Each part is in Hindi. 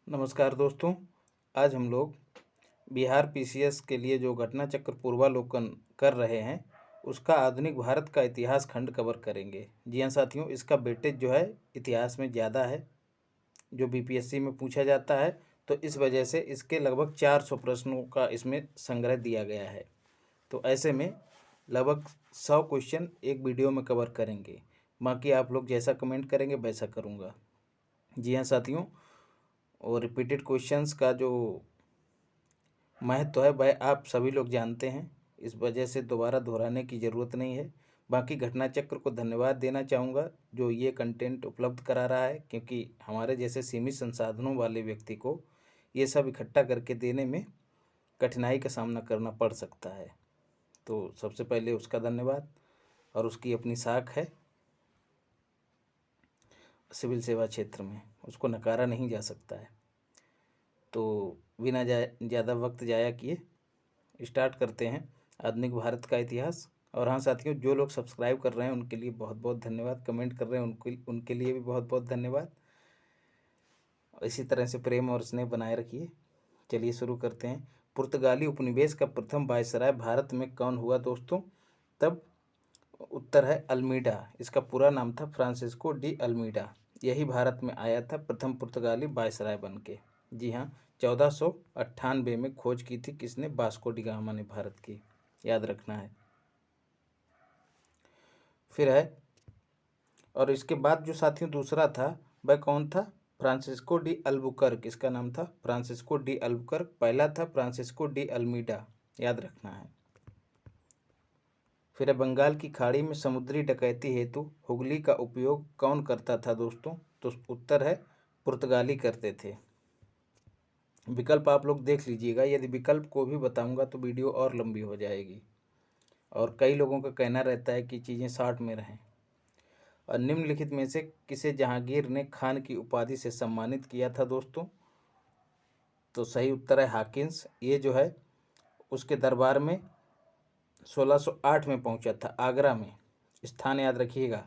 नमस्कार दोस्तों। आज हम लोग बिहार पीसीएस के लिए जो घटना चक्र पूर्वावलोकन कर रहे हैं उसका आधुनिक भारत का इतिहास खंड कवर करेंगे। जी हाँ साथियों, इसका वेटेज जो है इतिहास में ज़्यादा है, जो बीपीएससी में पूछा जाता है, तो इस वजह से इसके लगभग 400 प्रश्नों का इसमें संग्रह दिया गया है। तो ऐसे में लगभग 100 क्वेश्चन एक वीडियो में कवर करेंगे। बाकी आप लोग जैसा कमेंट करेंगे वैसा करूँगा। जी हाँ साथियों, और रिपीटेड क्वेश्चंस का जो महत्व है वह आप सभी लोग जानते हैं, इस वजह से दोबारा दोहराने की ज़रूरत नहीं है। बाकी घटना चक्र को धन्यवाद देना चाहूँगा जो ये कंटेंट उपलब्ध करा रहा है, क्योंकि हमारे जैसे सीमित संसाधनों वाले व्यक्ति को ये सब इकट्ठा करके देने में कठिनाई का सामना करना पड़ सकता है। तो सबसे पहले उसका धन्यवाद। और उसकी अपनी साख है सिविल सेवा क्षेत्र में, उसको नकारा नहीं जा सकता है। तो बिना ज़्यादा वक्त जाया किए स्टार्ट करते हैं आधुनिक भारत का इतिहास। और हाँ साथियों, जो लोग सब्सक्राइब कर रहे हैं उनके लिए बहुत बहुत धन्यवाद, कमेंट कर रहे हैं उनके लिए भी बहुत बहुत धन्यवाद। इसी तरह से प्रेम और स्नेह बनाए रखिए। चलिए शुरू करते हैं। पुर्तगाली उपनिवेश का प्रथम वायसराय भारत में कौन हुआ दोस्तों? तब उत्तर है अल्मीडा। इसका पूरा नाम था फ्रांसिस्को डी अल्मीडा। यही भारत में आया था प्रथम पुर्तगाली वायसराय बन के। जी हाँ, 1498 में खोज की थी किसने? वास्को डी गामा ने भारत की, याद रखना है। फिर है, और इसके बाद जो साथियों दूसरा था वह कौन था? Francisco de Albuquerque. इसका नाम था फ्रांसिस्को डी अल्बुकर्क। पहला था फ्रांसिस्को डी अल्मीडा, याद रखना है। फिर है, बंगाल की खाड़ी में समुद्री डकैती हेतु हुगली का उपयोग कौन करता था दोस्तों? तो उत्तर है पुर्तगाली करते थे। विकल्प आप लोग देख लीजिएगा, यदि विकल्प को भी बताऊंगा तो वीडियो और लंबी हो जाएगी, और कई लोगों का कहना रहता है कि चीज़ें शॉर्ट में रहें। और निम्नलिखित में से किसे जहांगीर ने खान की उपाधि से सम्मानित किया था दोस्तों? तो सही उत्तर है हाकिंस। ये जो है उसके दरबार में 1608 में पहुंचा था, आगरा में। स्थान याद रखिएगा,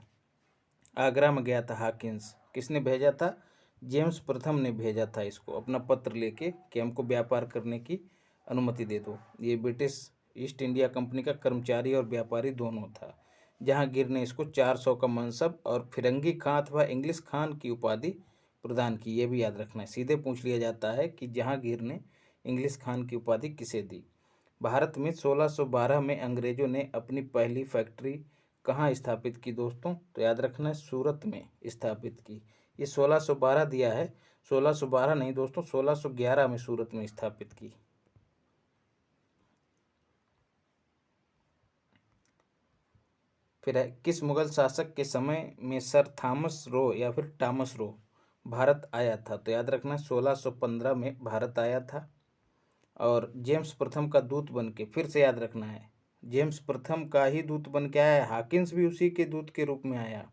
आगरा में गया था हाकिंस। किसने भेजा था? जेम्स प्रथम ने भेजा था इसको, अपना पत्र लेके कि हमको व्यापार करने की अनुमति दे दो। ये ब्रिटिश ईस्ट इंडिया कंपनी का कर्मचारी और व्यापारी दोनों था। जहांगीर ने इसको 400 का मनसब और फिरंगी खां अथवा इंग्लिश खान की उपाधि प्रदान की। ये भी याद रखना है, सीधे पूछ लिया जाता है कि जहांगीर ने इंग्लिश खान की उपाधि किसे दी। भारत में 1612 में अंग्रेजों ने अपनी पहली फैक्ट्री कहाँ स्थापित की दोस्तों? तो याद रखना है सूरत में स्थापित की। ये 1612 दिया है, 1612 नहीं दोस्तों, 1611 में सूरत में स्थापित की। फिर है, किस मुगल शासक के समय में सर थॉमस रो या फिर टॉमस रो भारत आया था? तो याद रखना 1615 में भारत आया था। और जेम्स प्रथम का दूत बन के, फिर से याद रखना है, जेम्स प्रथम का ही दूत बन के आया है, हाकिंस भी उसी के दूत के रूप में आया।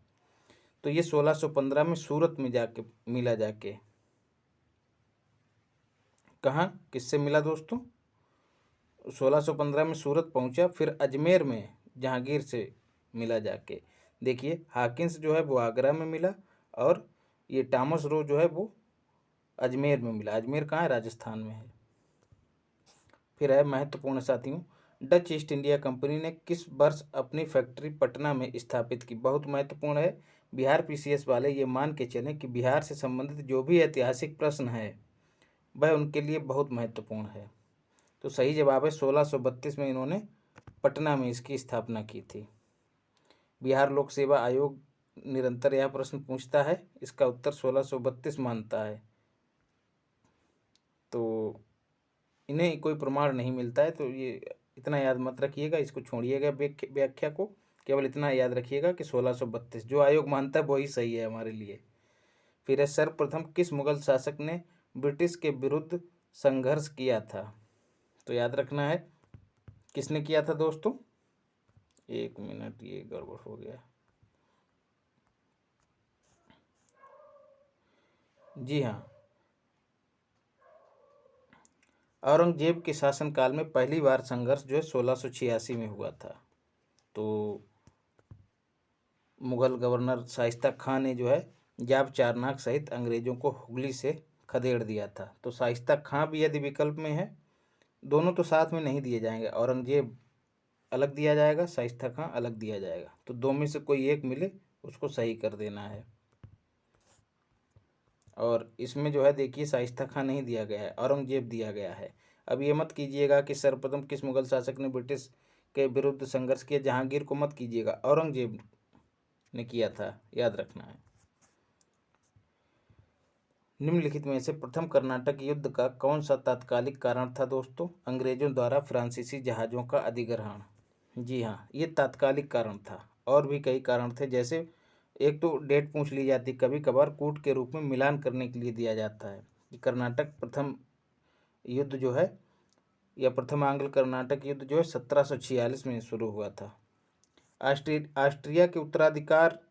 तो ये 1615 में सूरत में जाके मिला, जाके कहाँ किससे मिला दोस्तों? 1615 में सूरत पहुंचा, फिर अजमेर में जहांगीर से मिला जाके। देखिए, हाकिंस जो है वो आगरा में मिला, और ये टॉमस रो जो है वो अजमेर में मिला। अजमेर कहाँ है? राजस्थान में है। फिर है महत्वपूर्ण साथियों, डच ईस्ट इंडिया कंपनी ने किस वर्ष अपनी फैक्ट्री पटना में स्थापित की? बहुत महत्वपूर्ण है। बिहार पीसीएस वाले ये मान के चलें कि बिहार से संबंधित जो भी ऐतिहासिक प्रश्न है वह उनके लिए बहुत महत्वपूर्ण है। तो सही जवाब है 1632 में इन्होंने पटना में इसकी स्थापना की थी। बिहार लोक सेवा आयोग निरंतर यह प्रश्न पूछता है, इसका उत्तर 1632 मानता है। तो इन्हें कोई प्रमाण नहीं मिलता है, तो ये इतना याद मत रखिएगा, इसको छोड़िएगा व्याख्या को। केवल इतना याद रखिएगा कि 1632 जो आयोग मानता है वही सही है हमारे लिए। फिर है, सर्वप्रथम किस मुगल शासक ने ब्रिटिश के विरुद्ध संघर्ष किया था? तो याद रखना है किसने किया था दोस्तों? एक मिनट, ये गड़बड़ हो गया। जी हाँ, औरंगजेब के शासनकाल में पहली बार संघर्ष जो है 1686 में हुआ था। तो मुगल गवर्नर शाइस्ता खां ने जो है जाब चारनाक सहित अंग्रेजों को हुगली से खदेड़ दिया था। तो शाइस्ता खां भी यदि विकल्प में है, दोनों तो साथ में नहीं दिए जाएंगे, औरंगजेब अलग दिया जाएगा, शाइस्ता खां अलग दिया जाएगा। तो दो में से कोई एक मिले उसको सही कर देना है। और इसमें जो है देखिए शाइस्ता खां नहीं दिया गया है, औरंगजेब दिया गया है। अब ये मत कीजिएगा कि सर्वप्रथम किस मुगल शासक ने ब्रिटिश के विरुद्ध संघर्ष किया, जहांगीर को मत कीजिएगा, औरंगजेब ने किया था, याद रखना है। निम्नलिखित में से प्रथम कर्नाटक युद्ध का कौन सा तात्कालिक कारण था दोस्तों? अंग्रेजों द्वारा फ्रांसीसी जहाज़ों का अधिग्रहण। जी हाँ, ये तात्कालिक कारण था। और भी कई कारण थे, जैसे एक तो डेट पूछ ली जाती, कभी कभार कूट के रूप में मिलान करने के लिए दिया जाता है कि कर्नाटक प्रथम युद्ध जो है, या प्रथम आंग्ल कर्नाटक युद्ध जो है 1746 में शुरू हुआ था। ऑस्ट्रिया के उत्तराधिकार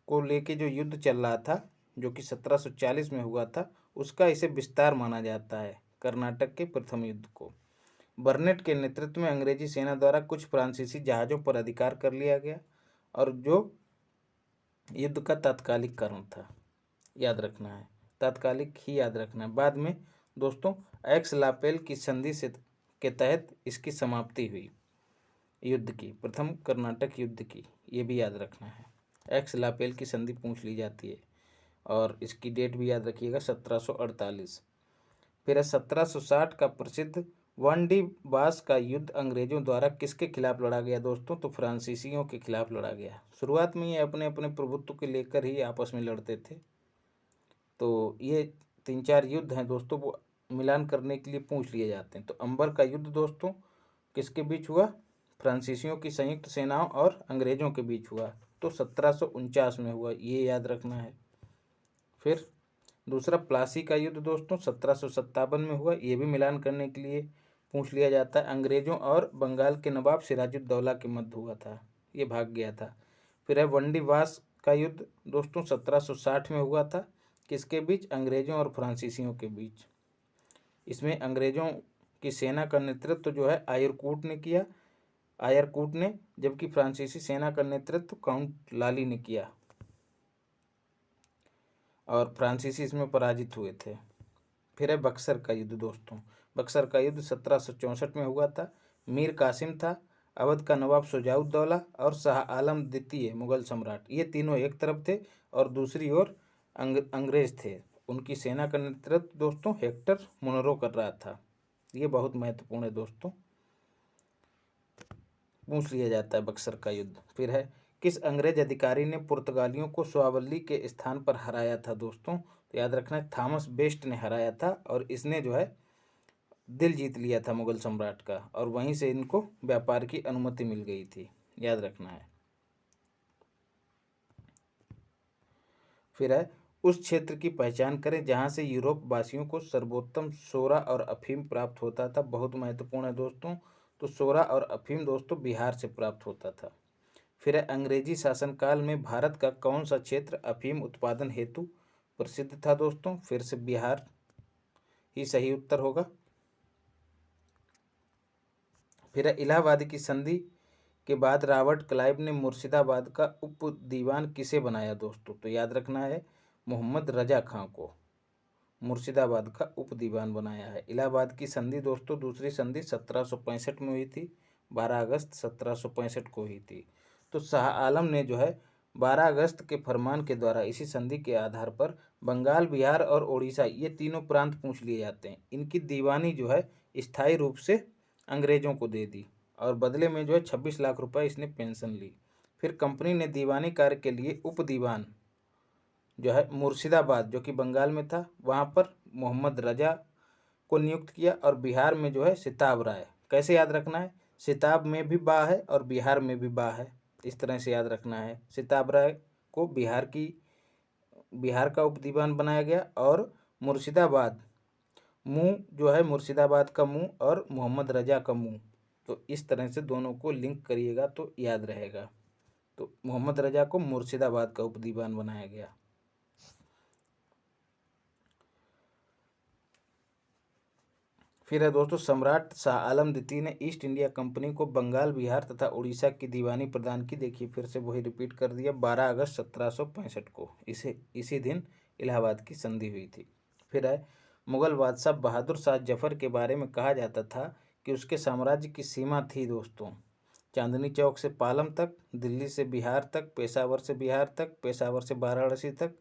को लेके जो युद्ध चल रहा था, जो कि 1740 में हुआ था, उसका इसे विस्तार माना जाता है, कर्नाटक के प्रथम युद्ध को। बर्नेट के नेतृत्व में अंग्रेजी सेना द्वारा कुछ फ्रांसीसी जहाज़ों पर अधिकार कर लिया गया, और जो युद्ध का तात्कालिक कारण था, याद रखना है, तात्कालिक ही याद रखना है। बाद में दोस्तों एक्स लापेल की संधि से के तहत इसकी समाप्ति हुई युद्ध की, प्रथम कर्नाटक युद्ध की, ये भी याद रखना है। एक्स लापेल की संधि पूछ ली जाती है, और इसकी डेट भी याद रखिएगा, 1748। फिर 1760 का प्रसिद्ध वांडी बास का युद्ध अंग्रेजों द्वारा किसके खिलाफ लड़ा गया दोस्तों? तो फ्रांसीसियों के खिलाफ लड़ा गया। शुरुआत में ये अपने अपने प्रभुत्व को लेकर ही आपस में लड़ते थे। तो ये 3-4 युद्ध हैं दोस्तों, वो मिलान करने के लिए पूछ लिए जाते हैं। तो अंबर का युद्ध दोस्तों किसके बीच हुआ? फ्रांसीसियों की संयुक्त सेनाओं और अंग्रेजों के बीच हुआ, तो 1749 में हुआ, ये याद रखना है। फिर दूसरा प्लासी का युद्ध दोस्तों 1757 में हुआ, ये भी मिलान करने के लिए पूछ लिया जाता है। अंग्रेजों और बंगाल के नवाब सिराजुद्दौला के मध्य हुआ था, ये भाग गया था। फिर है वंडीवास का युद्ध दोस्तों 1760 में हुआ था, किसके बीच? अंग्रेजों और फ्रांसीसियों के बीच। इसमें अंग्रेजों की सेना का नेतृत्व जो है आयरकूट ने किया, आयरकूट ने, जबकि फ्रांसीसी सेना का नेतृत्व काउंट लाली ने किया, और फ्रांसीसी इसमें पराजित हुए थे। फिर है बक्सर का युद्ध दोस्तों, बक्सर का युद्ध 1764 में हुआ था। मीर कासिम था, अवध का नवाब शुजाउद्दौला और शाह आलम द्वितीय मुगल सम्राट, ये तीनों एक तरफ थे, और दूसरी ओर अंग्रेज थे। उनकी सेना का नेतृत्व दोस्तों हेक्टर मुनरो कर रहा था। ये बहुत महत्वपूर्ण है दोस्तों, पूछ लिया जाता है बक्सर का युद्ध। फिर है किस अंग्रेज अधिकारी ने पुर्तगालियों को स्वावल्ली के स्थान पर हराया था दोस्तों? तो याद रखना है, थॉमस बेस्ट ने हराया था, और इसने जो है दिल जीत लिया था मुगल सम्राट का, और वहीं से इनको व्यापार की अनुमति मिल गई थी, याद रखना है। फिर है उस क्षेत्र की पहचान करें जहां से यूरोप वासियों को सर्वोत्तम सोरा और अफीम प्राप्त होता था। बहुत महत्वपूर्ण है दोस्तों। तो सोरा और अफीम दोस्तों बिहार से प्राप्त होता था। फिर है अंग्रेजी शासनकाल में भारत का कौन सा क्षेत्र अफीम उत्पादन हेतु प्रसिद्ध था दोस्तों? फिर से बिहार ही सही उत्तर होगा। फिर है इलाहाबाद की संधि के बाद रॉबर्ट क्लाइव ने मुर्शिदाबाद का उप दीवान किसे बनाया दोस्तों? तो याद रखना है, मोहम्मद रजा खां को मुर्शिदाबाद का उप दीवान बनाया है। इलाहाबाद की संधि दोस्तों दूसरी संधि 1765 में हुई थी, 12 अगस्त 1765 को हुई थी। तो शाह आलम ने जो है 12 अगस्त के फरमान के द्वारा इसी संधि के आधार पर बंगाल, बिहार और उड़ीसा, ये तीनों प्रांत पूछ लिए जाते हैं, इनकी दीवानी जो है स्थायी रूप से अंग्रेजों को दे दी, और बदले में जो है 26 लाख रुपए इसने पेंशन ली। फिर कंपनी ने दीवानी कार्य के लिए उप दीवान जो है मुर्शिदाबाद, जो कि बंगाल में था, वहाँ पर मोहम्मद रजा को नियुक्त किया, और बिहार में जो है सिताब राय। कैसे याद रखना है, सिताब में भी बा है और बिहार में भी बा है, इस तरह से याद रखना है। सिताब राय को बिहार का उप दीवान बनाया गया, और मुर्शिदाबाद मुँह जो है मुर्शिदाबाद का मुँह और मोहम्मद रजा का मुँह, तो इस तरह से दोनों को लिंक करिएगा तो याद रहेगा। तो मोहम्मद रजा को मुर्शिदाबाद का उप दीवान बनाया गया। फिर है दोस्तों सम्राट शाह आलम द्वितीय ने ईस्ट इंडिया कंपनी को बंगाल, बिहार तथा उड़ीसा की दीवानी प्रदान की। देखिए फिर से वही रिपीट कर दिया, 12 अगस्त 1765 को इसी दिन इलाहाबाद की संधि हुई थी। फिर है मुगल बादशाह बहादुर शाह जफर के बारे में कहा जाता था कि उसके साम्राज्य की सीमा थी दोस्तों चांदनी चौक से पालम तक, दिल्ली से बिहार तक, पेशावर से बिहार तक, पेशावर से वाराणसी तक,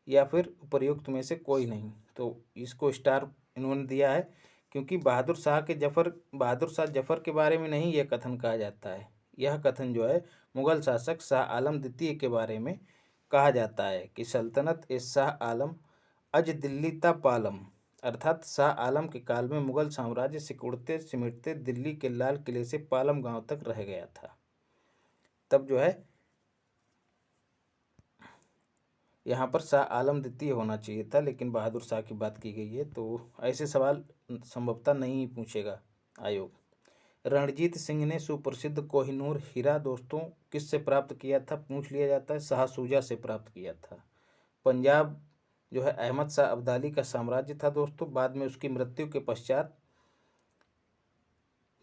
या फिर उपर्युक्त में से कोई नहीं। तो इसको स्टार इन्होंने दिया है क्योंकि बहादुर शाह जफर के बारे में नहीं यह कथन कहा जाता है। यह कथन जो है मुगल शासक शाह आलम द्वितीय के बारे में कहा जाता है कि सल्तनत ए शाह आलम अज दिल्ली ता पालम, अर्थात शाह आलम के काल में मुगल साम्राज्य सिकुड़ते सिमटते दिल्ली के लाल किले से पालम गांव तक रह गया था। तब जो है यहाँ पर शाह आलम द्वितीय होना चाहिए था, लेकिन बहादुर शाह की बात की गई है, तो ऐसे सवाल संभवतः नहीं पूछेगा आयोग। रणजीत सिंह ने सुप्रसिद्ध कोहिनूर हीरा दोस्तों किससे प्राप्त किया था, पूछ लिया जाता है, शाह शुजा से प्राप्त किया था। पंजाब जो है अहमद शाह अब्दाली का साम्राज्य था दोस्तों, बाद में उसकी मृत्यु के पश्चात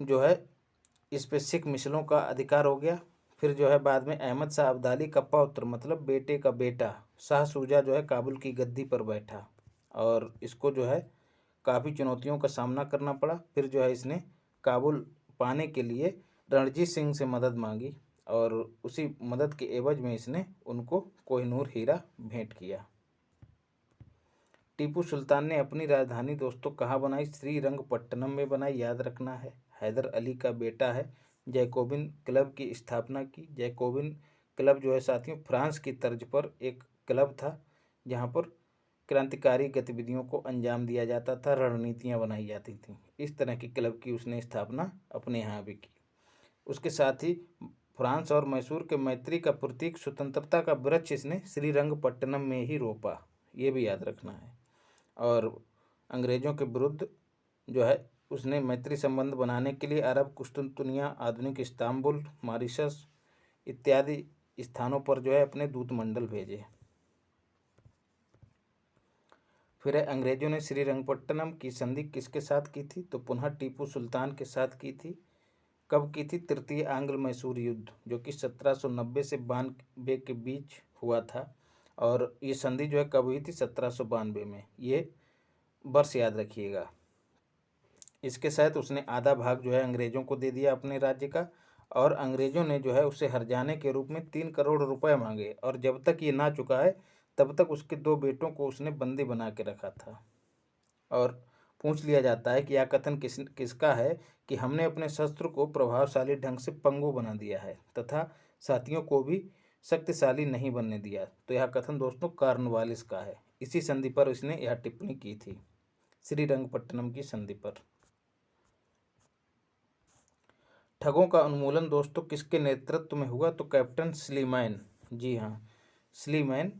जो है इस पे सिख मिसलों का अधिकार हो गया। फिर जो है बाद में अहमद शाह अब्दाली का पौत्र मतलब बेटे का बेटा शाह शुजा जो है काबुल की गद्दी पर बैठा और इसको जो है काफ़ी चुनौतियों का सामना करना पड़ा। फिर जो है इसने काबुल पाने के लिए रणजीत सिंह से मदद मांगी और उसी मदद के एवज में इसने उनको कोहिनूर हीरा भेंट किया। टीपू सुल्तान ने अपनी राजधानी दोस्तों कहाँ बनाई, श्रीरंगपट्टनम में बनाई, याद रखना है। हैदर अली का बेटा है, जैकोबिन क्लब की स्थापना की। जैकोबिन क्लब जो है साथियों फ्रांस की तर्ज पर एक क्लब था जहाँ पर क्रांतिकारी गतिविधियों को अंजाम दिया जाता था, रणनीतियाँ बनाई जाती थीं। इस तरह की क्लब की उसने स्थापना अपने यहाँ भी की। उसके साथ ही फ्रांस और मैसूर के मैत्री का प्रतीक स्वतंत्रता का वृक्ष इसने श्रीरंगपट्टनम में ही रोपा, ये भी याद रखना है। और अंग्रेज़ों के विरुद्ध जो है उसने मैत्री संबंध बनाने के लिए अरब, कुस्तुनतुनिया, आधुनिक इस्तांबुल, मॉरिशस इत्यादि स्थानों पर जो है अपने दूतमंडल भेजे। फिर अंग्रेज़ों ने श्रीरंगपट्टनम की संधि किसके साथ की थी, तो पुनः टीपू सुल्तान के साथ की थी। कब की थी, तृतीय आंग्ल मैसूर युद्ध जो कि 1790 से 92 के बीच हुआ था। और ये संधि जो है कब हुई थी, 1792 में, ये वर्ष याद रखिएगा। इसके साथ उसने आधा भाग जो है अंग्रेज़ों को दे दिया अपने राज्य का और अंग्रेज़ों ने जो है उसे हर्जाने के रूप में 3 करोड़ रुपए मांगे और जब तक ये ना चुका है तब तक उसके 2 बेटों को उसने बंदी बना के रखा था। और पूछ लिया जाता है कि यह कथन किसका है कि हमने अपने शस्त्र को प्रभावशाली ढंग से पंगु बना दिया है तथा साथियों को भी शक्तिशाली नहीं बनने दिया। तो यह कथन दोस्तों कॉर्नवालिस का है। इसी संधि पर इसने यह टिप्पणी की थी, श्रीरंगपट्टनम की संधि पर। ठगों का उन्मूलन दोस्तों किसके नेतृत्व में हुआ, तो कैप्टन स्लीमैन। जी हाँ, स्लीमैन।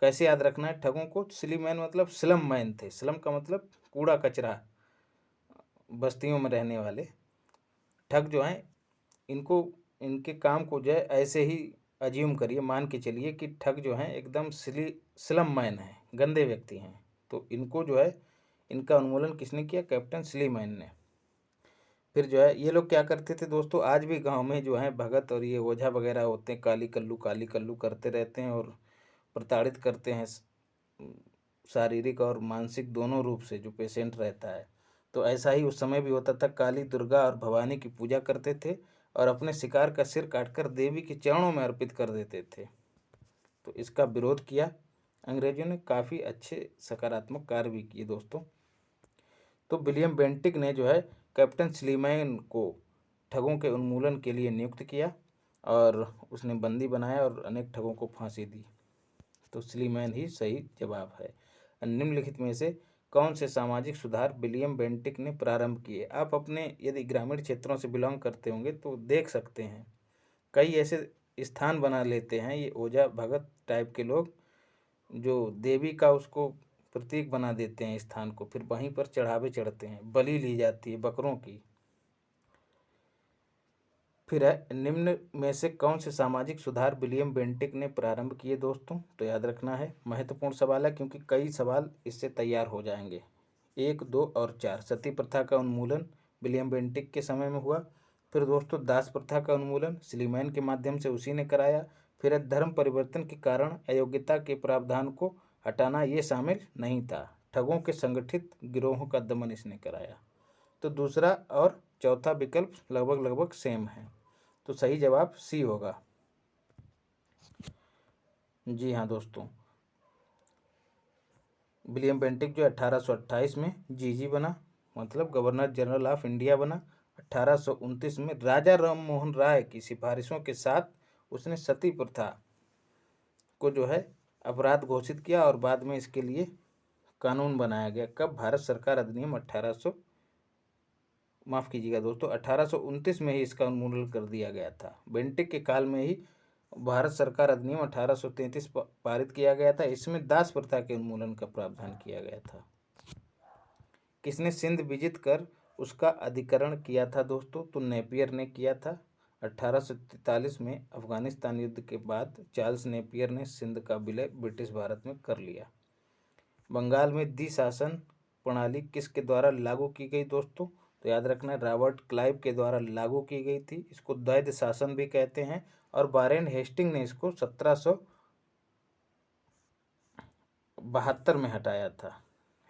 कैसे याद रखना है ठगों को, स्लीमैन मतलब स्लम मैन थे। स्लम का मतलब कूड़ा कचरा, बस्तियों में रहने वाले ठग जो हैं इनको इनके काम को जो है ऐसे ही अज्यूम करिए, मान के चलिए कि ठग जो हैं एकदम स्लम मैन हैं, गंदे व्यक्ति हैं। तो इनको जो है इनका उन्मूलन किसने किया, कैप्टन स्लीमैन ने। फिर जो है ये लोग क्या करते थे दोस्तों, आज भी गांव में जो है भगत और ये ओझा वगैरह होते हैं, काली कल्लू करते रहते हैं और प्रताड़ित करते हैं शारीरिक और मानसिक दोनों रूप से जो पेशेंट रहता है। तो ऐसा ही उस समय भी होता था, काली, दुर्गा और भवानी की पूजा करते थे और अपने शिकार का सिर काटकर देवी के चरणों में अर्पित कर देते थे। तो इसका विरोध किया अंग्रेजों ने, काफ़ी अच्छे सकारात्मक कार्य भी किए दोस्तों। तो विलियम बेंटिक ने जो है कैप्टन स्लीमैन को ठगों के उन्मूलन के लिए नियुक्त किया और उसने बंदी बनाया और अनेक ठगों को फांसी दी। तो स्लीमैन ही सही जवाब है। निम्नलिखित में से कौन से सामाजिक सुधार विलियम बेंटिक ने प्रारंभ किए। आप अपने यदि ग्रामीण क्षेत्रों से बिलोंग करते होंगे तो देख सकते हैं कई ऐसे स्थान बना लेते हैं ये ओझा भगत टाइप के लोग, जो देवी का उसको प्रतीक बना देते हैं स्थान को, फिर वहीं पर चढ़ावे चढ़ते हैं, बलि ली जाती है बकरों की। फिर है निम्न में से कौन से सामाजिक सुधार विलियम बेंटिक ने प्रारंभ किए दोस्तों, तो याद रखना है, महत्वपूर्ण सवाल है क्योंकि कई सवाल इससे तैयार हो जाएंगे। 1, 2 और 4। सती प्रथा का उन्मूलन विलियम बेंटिक के समय में हुआ। फिर दोस्तों दास प्रथा का उन्मूलन स्लीमैन के माध्यम से उसी ने कराया। फिर धर्म परिवर्तन के कारण अयोग्यता के प्रावधान को हटाना ये शामिल नहीं था। ठगों के संगठित गिरोहों का दमन इसने कराया। तो दूसरा और चौथा विकल्प लगभग लगभग सेम है, तो सही जवाब सी होगा। जी हाँ दोस्तों, विलियम बेंटिक जो 1828 में जीजी बना, मतलब गवर्नर जनरल ऑफ इंडिया बना। 1829 में राजा राम मोहन राय की सिफारिशों के साथ उसने सती प्रथा को जो है अपराध घोषित किया और बाद में इसके लिए कानून बनाया गया। कब? भारत सरकार अधिनियम 1829 में ही इसका उन्मूलन कर दिया गया था। बेंटिक के काल में ही भारत सरकार अधिनियम 1833 पारित किया गया था। इसमें दास प्रथा के उन्मूलन का प्रावधान किया गया था। किसने सिंध विजित कर उसका अधिकरण किया था दोस्तों? तो नेपियर ने किया था। 1843 में अफगानिस्तान युद्ध के बाद चार्ल्स नेपियर ने सिंध का विलय ब्रिटिश भारत में कर लिया। बंगाल में द्विशासन प्रणाली किसके द्वारा लागू की गई दोस्तों? तो याद रखना, रॉबर्ट क्लाइव के द्वारा लागू की गई थी। इसको द्वैध शासन भी कहते हैं और वारेन हेस्टिंग ने इसको 1772 में हटाया था,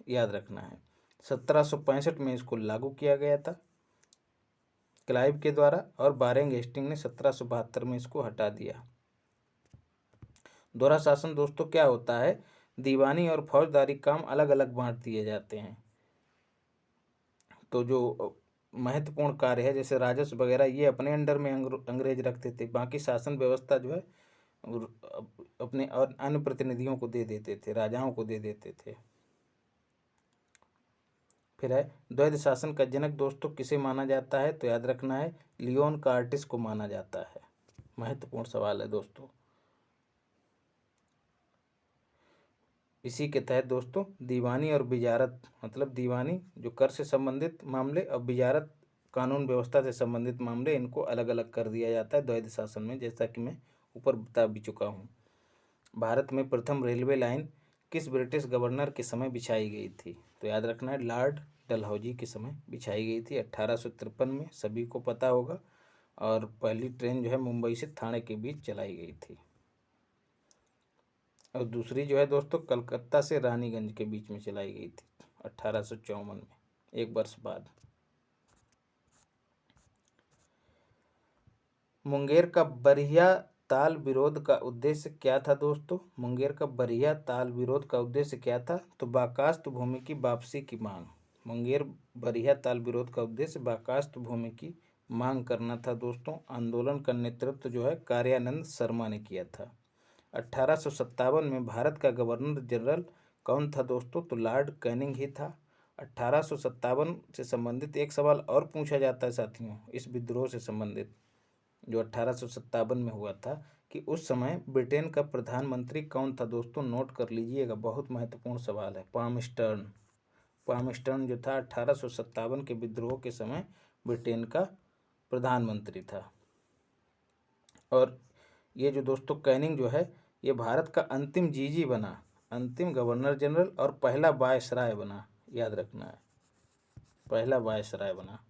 याद रखना है। 1765 में इसको लागू किया गया था क्लाइव के द्वारा और वारेन हेस्टिंग ने 1772 में इसको हटा दिया। दोहरा शासन दोस्तों क्या होता है? दीवानी और फौजदारी काम अलग अलग बांट दिए जाते हैं। तो जो महत्वपूर्ण कार्य है जैसे राजस्व वगैरह, ये अपने अंडर में अंग्रेज रखते थे। बाकी शासन व्यवस्था जो है अपने और अन्य प्रतिनिधियों को दे देते थे, राजाओं को दे देते थे। फिर है द्वैध शासन का जनक दोस्तों किसे माना जाता है? तो याद रखना है, लियोन कार्टिस को माना जाता है। महत्वपूर्ण सवाल है दोस्तों। इसी के तहत दोस्तों दीवानी और बिजारत, मतलब दीवानी जो कर से संबंधित मामले और बिजारत कानून व्यवस्था से संबंधित मामले, इनको अलग अलग कर दिया जाता है द्वैध शासन में, जैसा कि मैं ऊपर बता भी चुका हूँ। भारत में प्रथम रेलवे लाइन किस ब्रिटिश गवर्नर के समय बिछाई गई थी? तो याद रखना है, लॉर्ड डलहौजी के समय बिछाई गई थी 1853 में, सभी को पता होगा। और पहली ट्रेन जो है मुंबई से थाने के बीच चलाई गई थी। और दूसरी जो है दोस्तों कलकत्ता से रानीगंज के बीच में चलाई गई थी 1854 में, एक वर्ष बाद। मुंगेर का बरिया ताल विरोध का उद्देश्य क्या था दोस्तों? मुंगेर का बरिया ताल विरोध का उद्देश्य क्या था? तो बाकास्त भूमि की वापसी की मांग। मुंगेर बरिया ताल विरोध का उद्देश्य बाकास्त भूमि की मांग करना था दोस्तों। आंदोलन का नेतृत्व जो है कार्यानंद शर्मा ने किया था। 1857 में भारत का गवर्नर जनरल कौन था दोस्तों? तो लॉर्ड कैनिंग ही था। 1857 से संबंधित एक सवाल और पूछा जाता है साथियों, इस विद्रोह से संबंधित जो 1857 में हुआ था, कि उस समय ब्रिटेन का प्रधानमंत्री कौन था दोस्तों? नोट कर लीजिएगा, बहुत महत्वपूर्ण सवाल है। पामस्टर्न। पामस्टर्न जो था 1857 के विद्रोह के समय ब्रिटेन का प्रधानमंत्री था। और ये जो दोस्तों कैनिंग जो है, ये भारत का अंतिम जीजी बना, अंतिम गवर्नर जनरल और पहला वायसराय बना, याद रखना है, पहला वायसराय बना।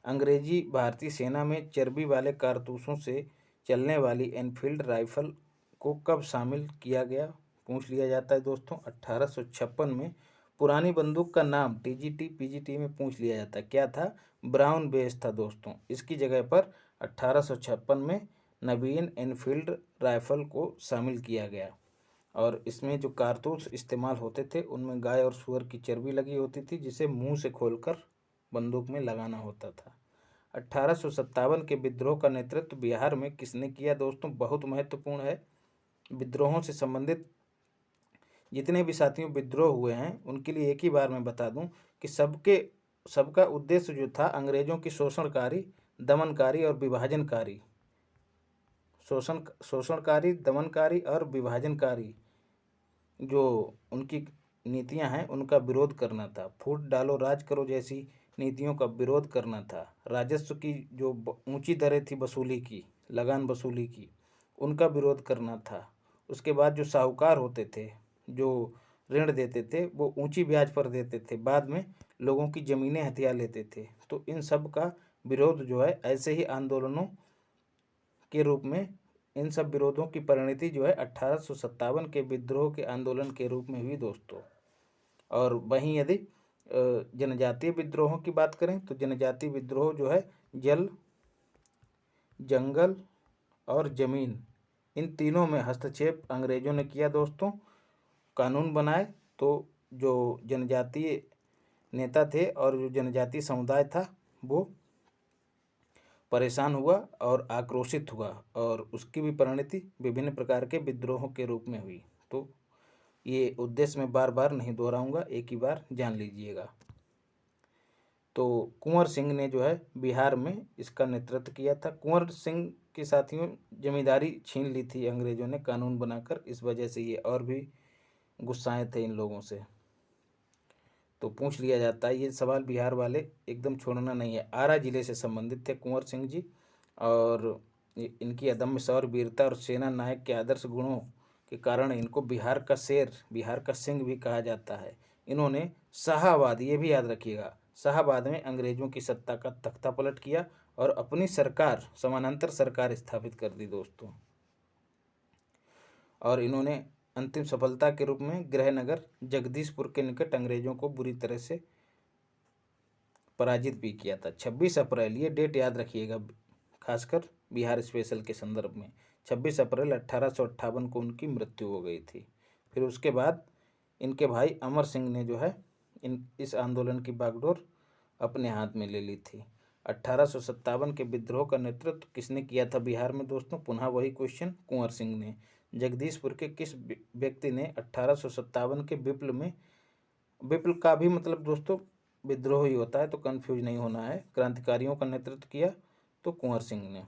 अंग्रेजी भारतीय सेना में चर्बी वाले कारतूसों से चलने वाली एनफील्ड राइफल को कब शामिल किया गया? पूछ लिया जाता है दोस्तों 1856 में। पुरानी बंदूक का नाम टीजीटी पीजीटी में पूछ लिया जाता है, क्या था? ब्राउन बेस था दोस्तों। इसकी जगह पर 1856 में नवीन एनफील्ड राइफल को शामिल किया गया। और इसमें जो कारतूस इस्तेमाल होते थे उनमें गाय और सूअर की चर्बी लगी होती थी, जिसे मुंह से खोलकर बंदूक में लगाना होता था। 1857 के विद्रोह का नेतृत्व बिहार में किसने किया दोस्तों? बहुत महत्वपूर्ण है। विद्रोहों से संबंधित जितने भी साथियों विद्रोह हुए हैं उनके लिए एक ही बार मैं बता दूं कि सबका उद्देश्य जो था अंग्रेजों की शोषणकारी, दमनकारी और विभाजनकारी, शोषणकारी, दमनकारी और विभाजनकारी जो उनकी नीतियां हैं उनका विरोध करना था। फूट डालो राज करो जैसी नीतियों का विरोध करना था। राजस्व की जो ऊंची दरें थी वसूली की, लगान वसूली की, उनका विरोध करना था। उसके बाद जो साहूकार होते थे जो ऋण देते थे वो ऊंची ब्याज पर देते थे, बाद में लोगों की ज़मीनें हथिया लेते थे। तो इन सब का विरोध जो है ऐसे ही आंदोलनों के रूप में इन सब विरोधों की परिणति जो है 1857 के विद्रोह के आंदोलन के रूप में हुई दोस्तों। और वहीं यदि जनजातीय विद्रोहों की बात करें तो जनजातीय विद्रोह जो है जल, जंगल और जमीन, इन तीनों में हस्तक्षेप अंग्रेजों ने किया दोस्तों, कानून बनाए। तो जो जनजातीय नेता थे और जो जनजातीय समुदाय था वो परेशान हुआ और आक्रोशित हुआ, और उसकी भी परिणति विभिन्न प्रकार के विद्रोहों के रूप में हुई। तो ये उद्देश्य मैं बार बार नहीं दोहराऊंगा, एक ही बार जान लीजिएगा। तो कुंवर सिंह ने जो है बिहार में इसका नेतृत्व किया था। कुंवर सिंह के साथियों जमींदारी छीन ली थी अंग्रेजों ने कानून बनाकर, इस वजह से ये और भी गुस्साए थे इन लोगों से। तो पूछ लिया जाता है ये सवाल, बिहार वाले एकदम छोड़ना नहीं है। आरा जिले से संबंधित थे कुंवर सिंह जी, और इनकी अदम्य शौर्य, वीरता और सेना नायक के आदर्श गुणों के कारण इनको बिहार का शेर, बिहार का सिंह भी कहा जाता है। इन्होंने शाहाबाद, ये भी याद रखिएगा, शाहाबाद में अंग्रेजों की सत्ता का तख्ता पलट किया और अपनी सरकार, समानांतर सरकार स्थापित कर दी दोस्तों। और इन्होंने अंतिम सफलता के रूप में गृहनगर जगदीशपुर के निकट अंग्रेजों को बुरी तरह से पराजित भी किया था। 26 अप्रैल, ये डेट याद रखिएगा, खासकर बिहार स्पेशल के संदर्भ में। 26 अप्रैल 1858 को उनकी मृत्यु हो गई थी। फिर उसके बाद इनके भाई अमर सिंह ने जो है इस आंदोलन की बागडोर अपने हाथ में ले ली थी। 1857 के विद्रोह का नेतृत्व किसने किया था बिहार में दोस्तों? पुनः वही क्वेश्चन, कुंवर सिंह ने। जगदीशपुर के किस व्यक्ति ने 1857 के विप्लव में, विप्लव का भी मतलब दोस्तों विद्रोह ही होता है, तो कंफ्यूज नहीं होना है, क्रांतिकारियों का नेतृत्व किया? तो कुंवर सिंह ने।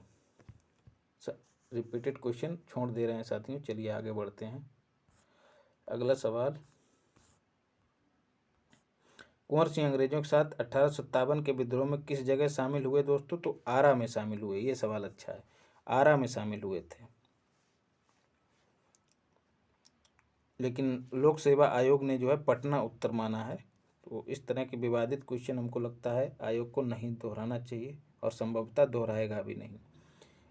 रिपीटेड क्वेश्चन छोड़ दे रहे हैं साथियों, चलिए आगे बढ़ते हैं। अगला सवाल, कुंवर सिंह अंग्रेजों के साथ 1857 के विद्रोह में किस जगह शामिल हुए दोस्तों? तो आरा में शामिल हुए। ये सवाल अच्छा है, आरा में शामिल हुए थे। लेकिन लोक सेवा आयोग ने जो है पटना उत्तर माना है। तो इस तरह के विवादित क्वेश्चन हमको लगता है आयोग को नहीं दोहराना चाहिए, और संभवतः दोहराएगा भी नहीं।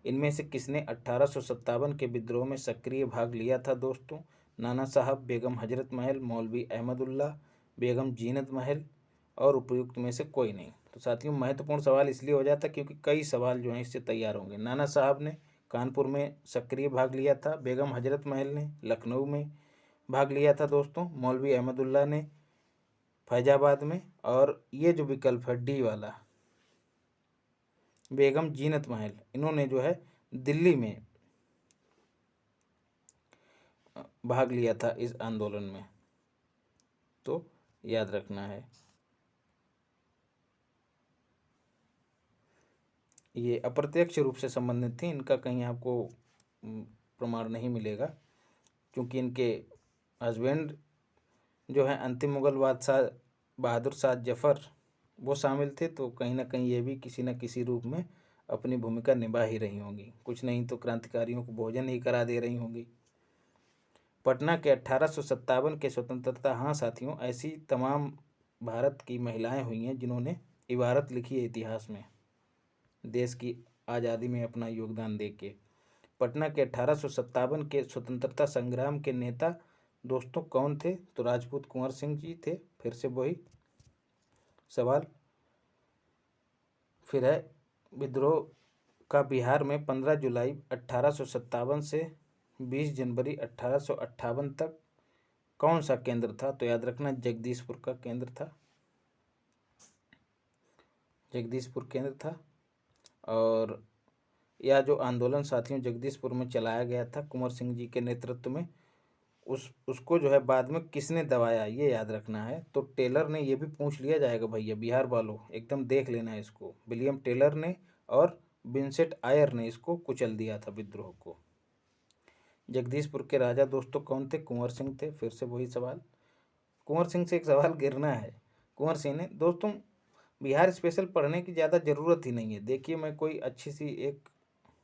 इनमें से किसने 1857 के विद्रोह में सक्रिय भाग लिया था दोस्तों? नाना साहब, बेगम हजरत महल, मौलवी अहमदुल्ला, बेगम जीनत महल, और उपयुक्त में से कोई नहीं। तो साथियों महत्वपूर्ण सवाल इसलिए हो जाता क्योंकि कई सवाल जो हैं इससे तैयार होंगे। नाना साहब ने कानपुर में सक्रिय भाग लिया था, बेगम हजरत महल ने लखनऊ में भाग लिया था दोस्तों, मौलवी अहमदुल्ला ने फैजाबाद में, और ये जो विकल्प है डी वाला बेगम जीनत महल, इन्होंने जो है दिल्ली में भाग लिया था इस आंदोलन में। तो याद रखना है, ये अप्रत्यक्ष रूप से संबंधित थी, इनका कहीं आपको प्रमाण नहीं मिलेगा, क्योंकि इनके हस्बैंड जो है अंतिम मुगल बादशाह बहादुर शाह जफ़र वो शामिल थे। तो कहीं ना कहीं ये भी किसी न किसी रूप में अपनी भूमिका निभा ही रही होंगी, कुछ नहीं तो क्रांतिकारियों को भोजन ही करा दे रही होंगी। पटना के 1857 के स्वतंत्रता, हाँ साथियों, ऐसी तमाम भारत की महिलाएं हुई हैं जिन्होंने इबारत लिखी है इतिहास में, देश की आज़ादी में अपना योगदान देके। पटना के 1857 के स्वतंत्रता संग्राम के नेता दोस्तों कौन थे? तो राजपूत कुंवर सिंह जी थे। फिर से वही सवाल फिर है, विद्रोह का बिहार में 15 जुलाई 1857 से 20 जनवरी 1858 तक कौन सा केंद्र था? तो याद रखना जगदीशपुर का केंद्र था, जगदीशपुर केंद्र था। और यह जो आंदोलन साथियों जगदीशपुर में चलाया गया था कुंवर सिंह जी के नेतृत्व में, उसको जो है बाद में किसने दबाया, ये याद रखना है। तो टेलर ने, ये भी पूछ लिया जाएगा भैया, बिहार वालों एकदम देख लेना है इसको। विलियम टेलर ने और विंसेंट आयर ने इसको कुचल दिया था विद्रोह को। जगदीशपुर के राजा दोस्तों कौन थे? कुंवर सिंह थे। फिर से वही सवाल, कुंवर सिंह से एक सवाल गिरना है। कुंवर सिंह ने दोस्तों, बिहार स्पेशल पढ़ने की ज़्यादा ज़रूरत ही नहीं है। देखिए मैं कोई अच्छी सी एक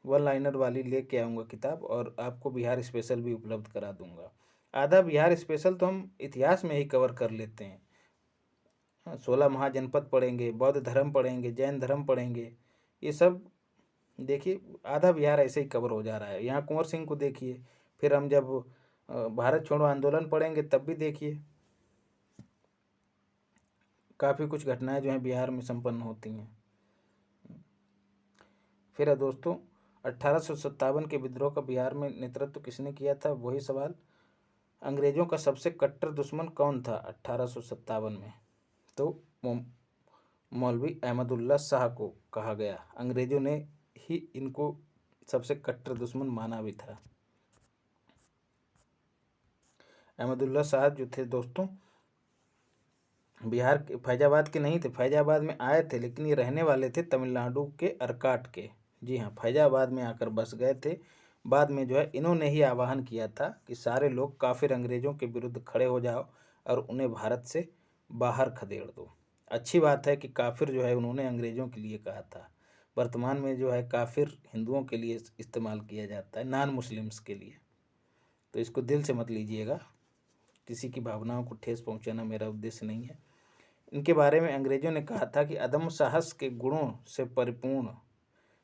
वन लाइनर वाली लेके आऊँगा किताब, और आपको बिहार स्पेशल भी उपलब्ध करा दूंगा। आधा बिहार स्पेशल तो हम इतिहास में ही कवर कर लेते हैं। 16 महाजनपद पढ़ेंगे, बौद्ध धर्म पढ़ेंगे, जैन धर्म पढ़ेंगे, ये सब देखिए आधा बिहार ऐसे ही कवर हो जा रहा है। यहाँ कुंवर सिंह को देखिए, फिर हम जब भारत छोड़ो आंदोलन पढ़ेंगे तब भी देखिए काफ़ी कुछ घटनाएं जो हैं बिहार में संपन्न होती हैं। फिर है दोस्तों 1857 के विद्रोह का बिहार में नेतृत्व किसने किया था, वही सवाल। अंग्रेजों का सबसे कट्टर दुश्मन कौन था 1857 में, तो मौलवी अहमदुल्ला शाह को कहा गया। अंग्रेजों ने ही इनको सबसे कट्टर दुश्मन माना भी था। अहमदुल्ला शाह जो थे दोस्तों बिहार के फैजाबाद के नहीं थे, फैजाबाद में आए थे, लेकिन ये रहने वाले थे तमिलनाडु के अरकाट के। जी हाँ, फैजाबाद में आकर बस गए थे। बाद में जो है इन्होंने ही आह्वान किया था कि सारे लोग काफिर अंग्रेजों के विरुद्ध खड़े हो जाओ और उन्हें भारत से बाहर खदेड़ दो। अच्छी बात है कि काफिर जो है उन्होंने अंग्रेजों के लिए कहा था। वर्तमान में जो है काफिर हिंदुओं के लिए इस्तेमाल किया जाता है, नॉन मुस्लिम्स के लिए, तो इसको दिल से मत लीजिएगा। किसी की भावनाओं को ठेस पहुंचाना मेरा उद्देश्य नहीं है। इनके बारे में अंग्रेजों ने कहा था कि अदम्य साहस के गुणों से परिपूर्ण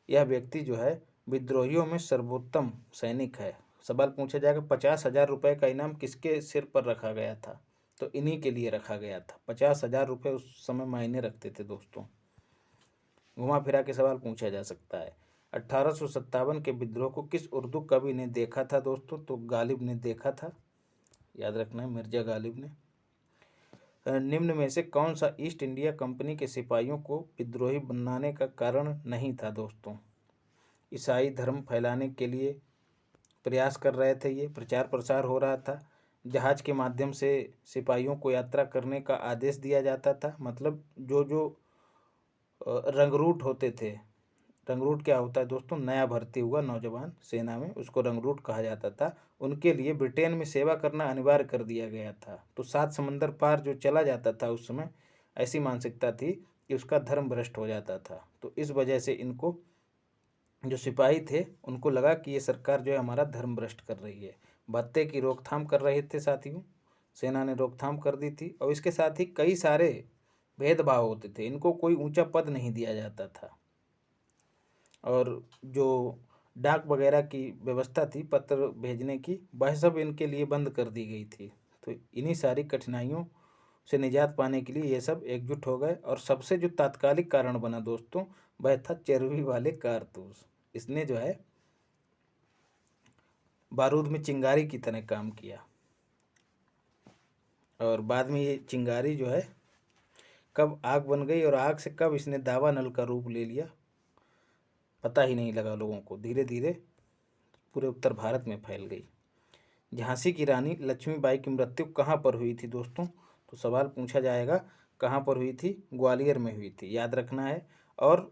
यह व्यक्ति जो है विद्रोहियों में सर्वोत्तम सैनिक है। सवाल पूछा जाएगा 50,000 रुपये का इनाम किसके सिर पर रखा गया था, तो इन्हीं के लिए रखा गया था। 50,000 रुपये उस समय मायने रखते थे दोस्तों। घुमा फिरा के सवाल पूछा जा सकता है। 1857 के विद्रोह को किस उर्दू कवि ने देखा था दोस्तों, तो गालिब ने देखा था, याद रखना है, मिर्जा गालिब ने। निम्न में से कौन सा ईस्ट इंडिया कंपनी के सिपाहियों को विद्रोही बनाने का कारण नहीं था दोस्तों। ईसाई धर्म फैलाने के लिए प्रयास कर रहे थे, ये प्रचार प्रसार हो रहा था। जहाज के माध्यम से सिपाहियों को यात्रा करने का आदेश दिया जाता था, मतलब जो जो रंगरूट होते थे। रंगरूट क्या होता है दोस्तों, नया भर्ती हुआ नौजवान सेना में, उसको रंगरूट कहा जाता था। उनके लिए ब्रिटेन में सेवा करना अनिवार्य कर दिया गया था। तो 7 समंदर पार जो चला जाता था उस समय, ऐसी मानसिकता थी कि उसका धर्म भ्रष्ट हो जाता था। तो इस वजह से इनको, जो सिपाही थे, उनको लगा कि ये सरकार जो है हमारा धर्म भ्रष्ट कर रही है। भत्ते की रोकथाम कर रहे थे साथियों, सेना ने रोकथाम कर दी थी। और इसके साथ ही कई सारे भेदभाव होते थे, इनको कोई ऊंचा पद नहीं दिया जाता था। और जो डाक वगैरह की व्यवस्था थी पत्र भेजने की, वह सब इनके लिए बंद कर दी गई थी। तो इन्हीं सारी कठिनाइयों से निजात पाने के लिए ये सब एकजुट हो गए। और सबसे जो तात्कालिक कारण बना दोस्तों, वह था चरबी वाले कारतूस। इसने जो है बारूद में चिंगारी की तरह काम किया। और बाद में ये चिंगारी जो है कब आग बन गई और आग से कब इसने दावा नल का रूप ले लिया, पता ही नहीं लगा लोगों को। धीरे धीरे पूरे उत्तर भारत में फैल गई। झांसी की रानी लक्ष्मीबाई की मृत्यु कहाँ पर हुई थी दोस्तों, तो सवाल पूछा जाएगा कहाँ पर हुई थी, ग्वालियर में हुई थी, याद रखना है। और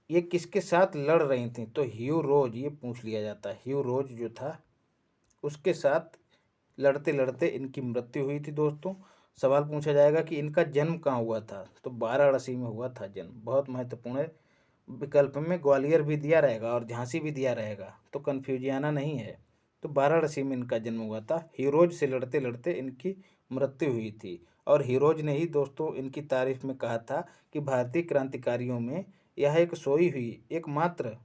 ये किसके साथ लड़ रही थी, तो ह्यू रोज, ये पूछ लिया जाता है। ह्यू रोज जो था उसके साथ लड़ते लड़ते इनकी मृत्यु हुई थी दोस्तों। सवाल पूछा जाएगा कि इनका जन्म कहाँ हुआ था, तो वाराणसी में हुआ था जन्म। बहुत महत्वपूर्ण है, विकल्प में ग्वालियर भी दिया रहेगा और झांसी भी दिया रहेगा, तो कन्फ्यूजियाना नहीं है। तो वाराणसी में इनका जन्म हुआ था। हीरोज से लड़ते लड़ते इनकी मृत्यु हुई थी। और हीरोज ने ही दोस्तों इनकी तारीफ में कहा था कि भारतीय क्रांतिकारियों में यह एक सोई हुई एकमात्र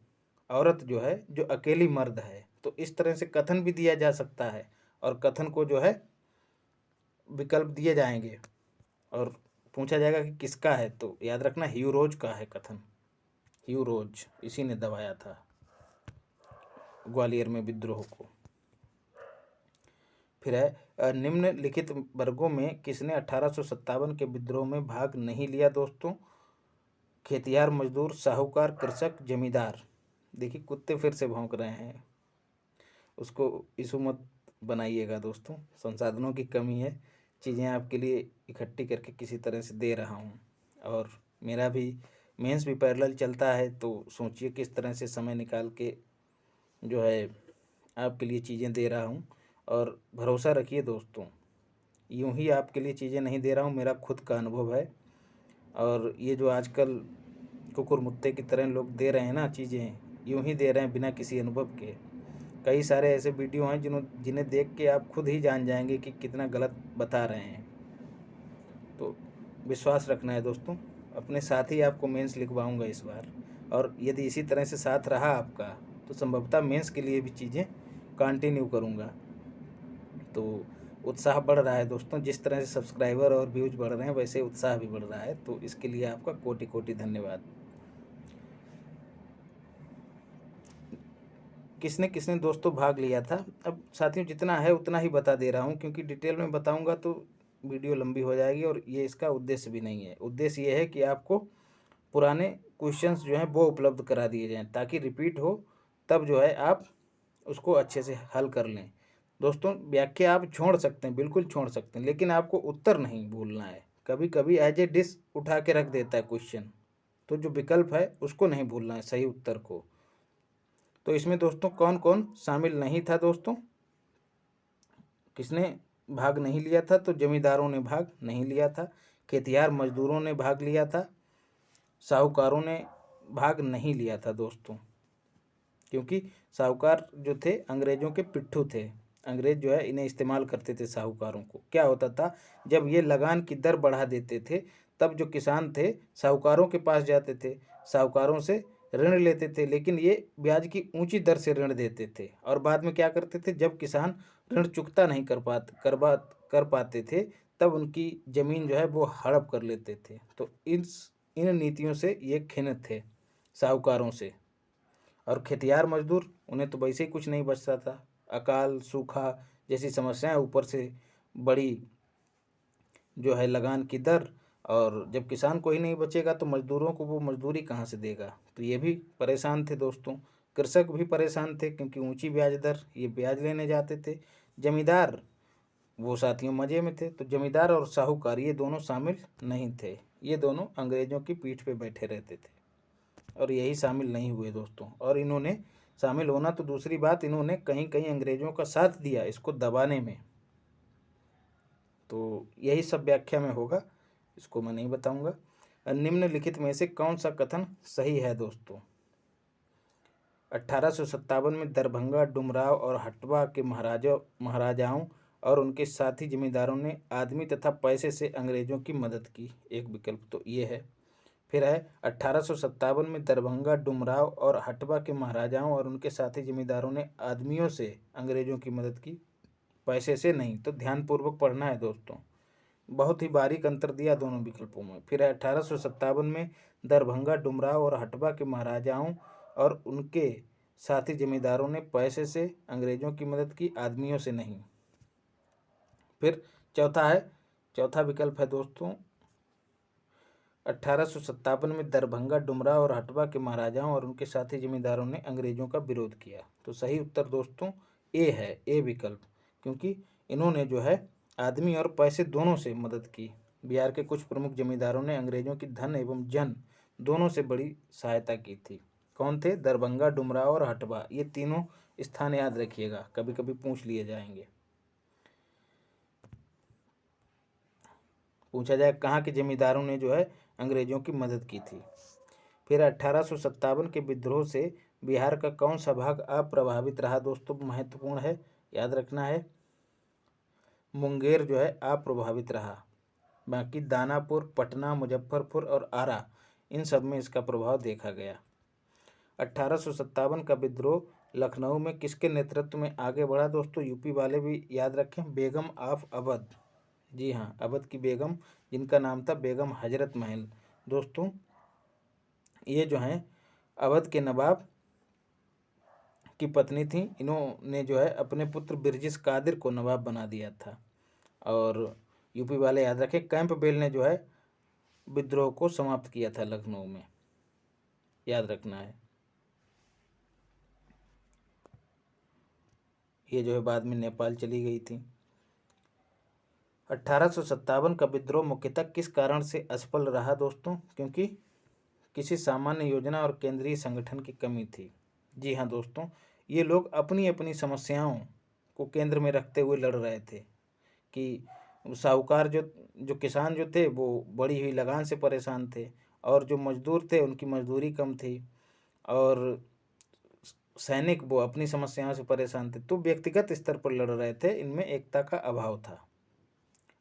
औरत जो है जो अकेली मर्द है। तो इस तरह से कथन भी दिया जा सकता है, और कथन को जो है विकल्प दिए जाएंगे और पूछा जाएगा कि किसका है, तो याद रखना ह्यू रोज का है कथन। ह्यू रोज, इसी ने दबाया था ग्वालियर में विद्रोह को। फिर है निम्नलिखित वर्गों में किसने 1857 के विद्रोह में भाग नहीं लिया दोस्तों। खेतिहार, मजदूर, साहूकार, कृषक, जमींदार। देखिए कुत्ते फिर से भौंक रहे हैं, उसको इशू मत बनाइएगा दोस्तों, संसाधनों की कमी है। चीज़ें आपके लिए इकट्ठी करके किसी तरह से दे रहा हूँ। और मेरा भी मेंस भी पैरेलल चलता है, तो सोचिए किस तरह से समय निकाल के जो है आपके लिए चीज़ें दे रहा हूँ। और भरोसा रखिए दोस्तों, यूं ही आपके लिए चीज़ें नहीं दे रहा हूँ, मेरा खुद का अनुभव है। और ये जो आजकल कुकुर मुत्ते की तरह लोग दे रहे हैं ना चीज़ें, यूं ही दे रहे हैं बिना किसी अनुभव के। कई सारे ऐसे वीडियो हैं जिन्हें देख के आप खुद ही जान जाएंगे कि कितना गलत बता रहे हैं। तो विश्वास रखना है दोस्तों, अपने साथ ही आपको मेंस लिखवाऊंगा इस बार। और यदि इसी तरह से साथ रहा आपका तो संभवतः मेंस के लिए भी चीज़ें कंटिन्यू करूँगा। तो उत्साह बढ़ रहा है दोस्तों, जिस तरह से सब्सक्राइबर और व्यूज बढ़ रहे हैं वैसे उत्साह भी बढ़ रहा है, तो इसके लिए आपका कोटि कोटि धन्यवाद। किसने किसने दोस्तों भाग लिया था, अब साथियों जितना है उतना ही बता दे रहा हूँ, क्योंकि डिटेल में बताऊँगा तो वीडियो लंबी हो जाएगी और ये इसका उद्देश्य भी नहीं है। उद्देश्य ये है कि आपको पुराने क्वेश्चंस जो हैं वो उपलब्ध करा दिए जाएँ, ताकि रिपीट हो तब जो है आप उसको अच्छे से हल कर लें। दोस्तों व्याख्या आप छोड़ सकते हैं, बिल्कुल छोड़ सकते हैं, लेकिन आपको उत्तर नहीं भूलना है। कभी कभी एज ए डिश उठा के रख देता है क्वेश्चन, तो जो विकल्प है उसको नहीं भूलना है, सही उत्तर को। तो इसमें दोस्तों कौन कौन शामिल नहीं था दोस्तों, किसने भाग नहीं लिया था, तो जमींदारों ने भाग नहीं लिया था, खेतिहर मजदूरों ने भाग लिया था, साहूकारों ने भाग नहीं लिया था दोस्तों, क्योंकि साहूकार जो थे अंग्रेजों के पिट्ठू थे। अंग्रेज जो है इन्हें इस्तेमाल करते थे साहूकारों को। क्या होता था, जब ये लगान की दर बढ़ा देते थे तब जो किसान थे साहूकारों के पास जाते थे, साहूकारों से ऋण लेते थे, लेकिन ये ब्याज की ऊंची दर से ऋण देते थे। और बाद में क्या करते थे, जब किसान ऋण चुकता नहीं कर पाते थे तब उनकी ज़मीन जो है वो हड़प कर लेते थे। तो इन नीतियों से ये खिन्न थे साहूकारों से। और खेतिहर मजदूर, उन्हें तो वैसे ही कुछ नहीं बचता था, अकाल सूखा जैसी समस्याएं, ऊपर से बड़ी जो है लगान की दर, और जब किसान को ही नहीं बचेगा तो मजदूरों को वो मजदूरी कहाँ से देगा। तो ये भी परेशान थे दोस्तों। कृषक भी परेशान थे, क्योंकि ऊंची ब्याज दर, ये ब्याज लेने जाते थे। जमींदार वो साथियों मज़े में थे। तो जमींदार और साहूकार ये दोनों शामिल नहीं थे, ये दोनों अंग्रेजों की पीठ पे बैठे रहते थे और यही शामिल नहीं हुए दोस्तों। और इन्होंने शामिल होना तो दूसरी बात, इन्होंने कहीं कहीं अंग्रेजों का साथ दिया इसको दबाने में। तो यही सब व्याख्या में होगा, इसको मैं नहीं बताऊंगा। निम्नलिखित में से कौन सा कथन सही है दोस्तों। 1857 में दरभंगा, डुमराव और हटवा के महाराजाओं और उनके साथी जमींदारों ने आदमी तथा पैसे से अंग्रेजों की मदद की, एक विकल्प तो ये है। फिर है 1857 में दरभंगा, डुमराव और हटवा के महाराजाओं और उनके साथी जमींदारों ने आदमियों से अंग्रेजों की मदद की, पैसे से नहीं। तो ध्यानपूर्वक पढ़ना है दोस्तों, बहुत ही बारीक अंतर दिया दोनों विकल्पों में। फिर 1857 में दरभंगा, डुमराव और हटवा के महाराजाओं और उनके साथी जमींदारों ने पैसे से अंग्रेजों की मदद की, आदमियों से नहीं। फिर चौथा विकल्प है दोस्तों, 1857 में दरभंगा, डुमराव और हटवा के महाराजाओं और उनके साथी जमींदारों ने अंग्रेजों का विरोध किया। तो सही उत्तर दोस्तों ए है, ए विकल्प, क्योंकि इन्होंने जो है आदमी और पैसे दोनों से मदद की। बिहार के कुछ प्रमुख जमींदारों ने अंग्रेजों की धन एवं जन दोनों से बड़ी सहायता की थी। कौन थे, दरभंगा, डुमराव और हटवा, ये तीनों स्थान याद रखिएगा, कभी कभी पूछ लिए जाएंगे। पूछा जाए कहाँ के जमींदारों ने जो है अंग्रेजों की मदद की थी। फिर 1857 के विद्रोह से बिहार का कौन सा भाग अप्रभावित रहा दोस्तों, महत्वपूर्ण है, याद रखना है। मुंगेर जो है अप्रभावित रहा, बाकी दानापुर, पटना, मुजफ्फरपुर और आरा, इन सब में इसका प्रभाव देखा गया। 1857 का विद्रोह लखनऊ में किसके नेतृत्व में आगे बढ़ा दोस्तों, यूपी वाले भी याद रखें, बेगम ऑफ अवध। जी हाँ, अवध की बेगम, जिनका नाम था बेगम हजरत महल। दोस्तों ये जो हैं अवध के नवाब की पत्नी थी, इन्होंने जो है अपने पुत्र बिरजिस कादिर को नवाब बना दिया था। और यूपी वाले याद रखें, कैंपबेल ने जो है विद्रोह को समाप्त किया था लखनऊ में, याद रखना है। ये जो है बाद में नेपाल चली गई थी। 1857 का विद्रोह मुख्यतः किस कारण से असफल रहा दोस्तों, क्योंकि किसी सामान्य योजना और केंद्रीय संगठन की कमी थी। जी हाँ दोस्तों, ये लोग अपनी अपनी समस्याओं को केंद्र में रखते हुए लड़ रहे थे कि साहूकार जो किसान जो थे वो बढ़ी हुई लगान से परेशान थे, और जो मजदूर थे उनकी मजदूरी कम थी, और सैनिक वो अपनी समस्याओं से परेशान थे। तो व्यक्तिगत स्तर पर लड़ रहे थे, इनमें एकता का अभाव था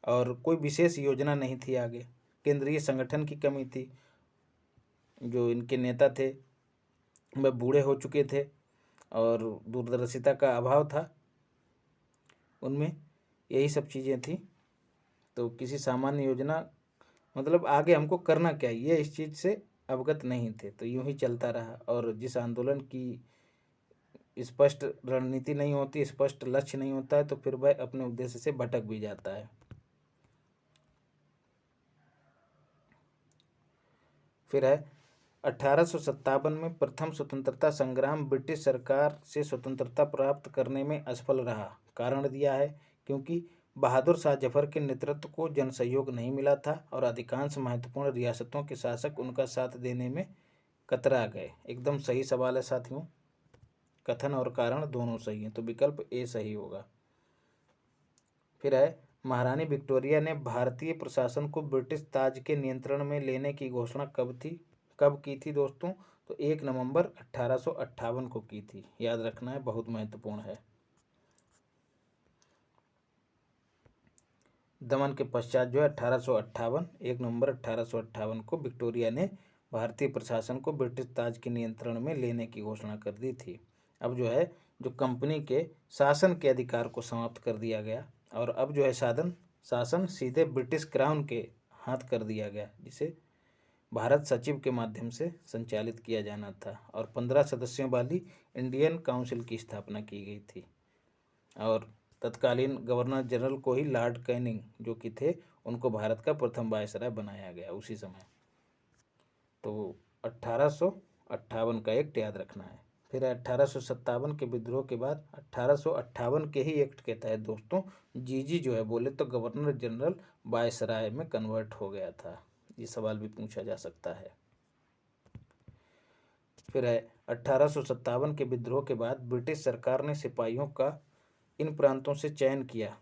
और कोई विशेष योजना नहीं थी आगे, केंद्रीय संगठन की कमी थी। जो इनके नेता थे में बूढ़े हो चुके थे और दूरदर्शिता का अभाव था उनमें, यही सब चीज़ें थी। तो किसी सामान्य योजना मतलब आगे हमको करना क्या है ये इस चीज़ से अवगत नहीं थे, तो यूं ही चलता रहा। और जिस आंदोलन की स्पष्ट रणनीति नहीं होती, स्पष्ट लक्ष्य नहीं होता है, तो फिर वह अपने उद्देश्य से भटक भी जाता है। फिर है 1857 में प्रथम स्वतंत्रता संग्राम ब्रिटिश सरकार से स्वतंत्रता प्राप्त करने में असफल रहा। कारण दिया है क्योंकि बहादुर शाह जफर के नेतृत्व को जनसहयोग नहीं मिला था और अधिकांश महत्वपूर्ण रियासतों के शासक उनका साथ देने में कतरा गए। एकदम सही सवाल है साथियों, कथन और कारण दोनों सही हैं, तो विकल्प ए सही होगा। फिर है महारानी विक्टोरिया ने भारतीय प्रशासन को ब्रिटिश ताज के नियंत्रण में लेने की घोषणा कब की थी दोस्तों? तो 1 नवंबर 1858 को की थी, याद रखना है, बहुत महत्वपूर्ण है। दमन के पश्चात जो है 1858 1 नवंबर 1858 को विक्टोरिया ने भारतीय प्रशासन को ब्रिटिश ताज के नियंत्रण में लेने की घोषणा कर दी थी। अब जो है जो कंपनी के शासन के अधिकार को समाप्त कर दिया गया और अब जो है शासन सीधे ब्रिटिश क्राउन के हाथ कर दिया गया, जिसे भारत सचिव के माध्यम से संचालित किया जाना था। और 15 सदस्यों वाली इंडियन काउंसिल की स्थापना की गई थी और तत्कालीन गवर्नर जनरल को ही लॉर्ड कैनिंग जो कि थे उनको भारत का प्रथम वायसराय बनाया गया उसी समय। तो 1858 का एक्ट याद रखना है। फिर 1857 के विद्रोह के बाद 1858 के ही एक्ट के तहत दोस्तों जीजी जो है बोले तो गवर्नर जनरल वायसराय में कन्वर्ट हो गया था। ये सवाल भी पूछा जा सकता है। फिर है 1857 के विद्रोह के बाद ब्रिटिश सरकार ने सिपाहियों का इन प्रांतों से चयन किया।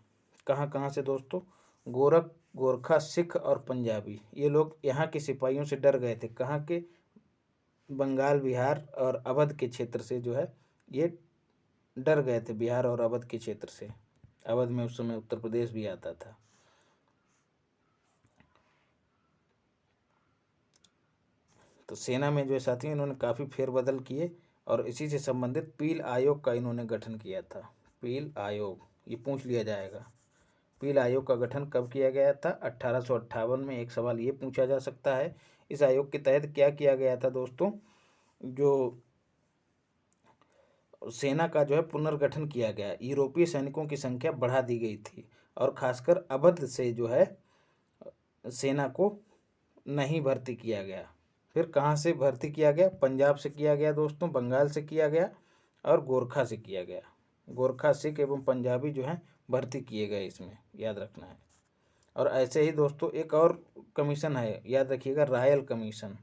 कहाँ कहाँ से दोस्तों? गोरखा, सिख और पंजाबी। ये लोग यहाँ के सिपाहियों से डर गए थे। कहाँ के? बंगाल, बिहार और अवध के क्षेत्र से जो है ये डर गए थे, बिहार और अवध के क्षेत्र से। अवध में उस समय उत्तर प्रदेश भी आता था। तो सेना में जो है साथियों इन्होंने काफ़ी फेरबदल किए और इसी से संबंधित पील आयोग का इन्होंने गठन किया था। पील आयोग ये पूछ लिया जाएगा। पील आयोग का गठन कब किया गया था? 1858 में। एक सवाल ये पूछा जा सकता है। इस आयोग के तहत क्या किया गया था दोस्तों? जो सेना का जो है पुनर्गठन किया गया, यूरोपीय सैनिकों की संख्या बढ़ा दी गई थी और खासकर अवध से जो है सेना को नहीं भर्ती किया गया। फिर कहाँ से भर्ती किया गया? पंजाब से किया गया दोस्तों, बंगाल से किया गया और गोरखा से किया गया। गोरखा, सिख एवं पंजाबी जो हैं भर्ती किए गए, इसमें याद रखना है। और ऐसे ही दोस्तों एक और कमीशन है, याद रखिएगा, रॉयल कमीशन।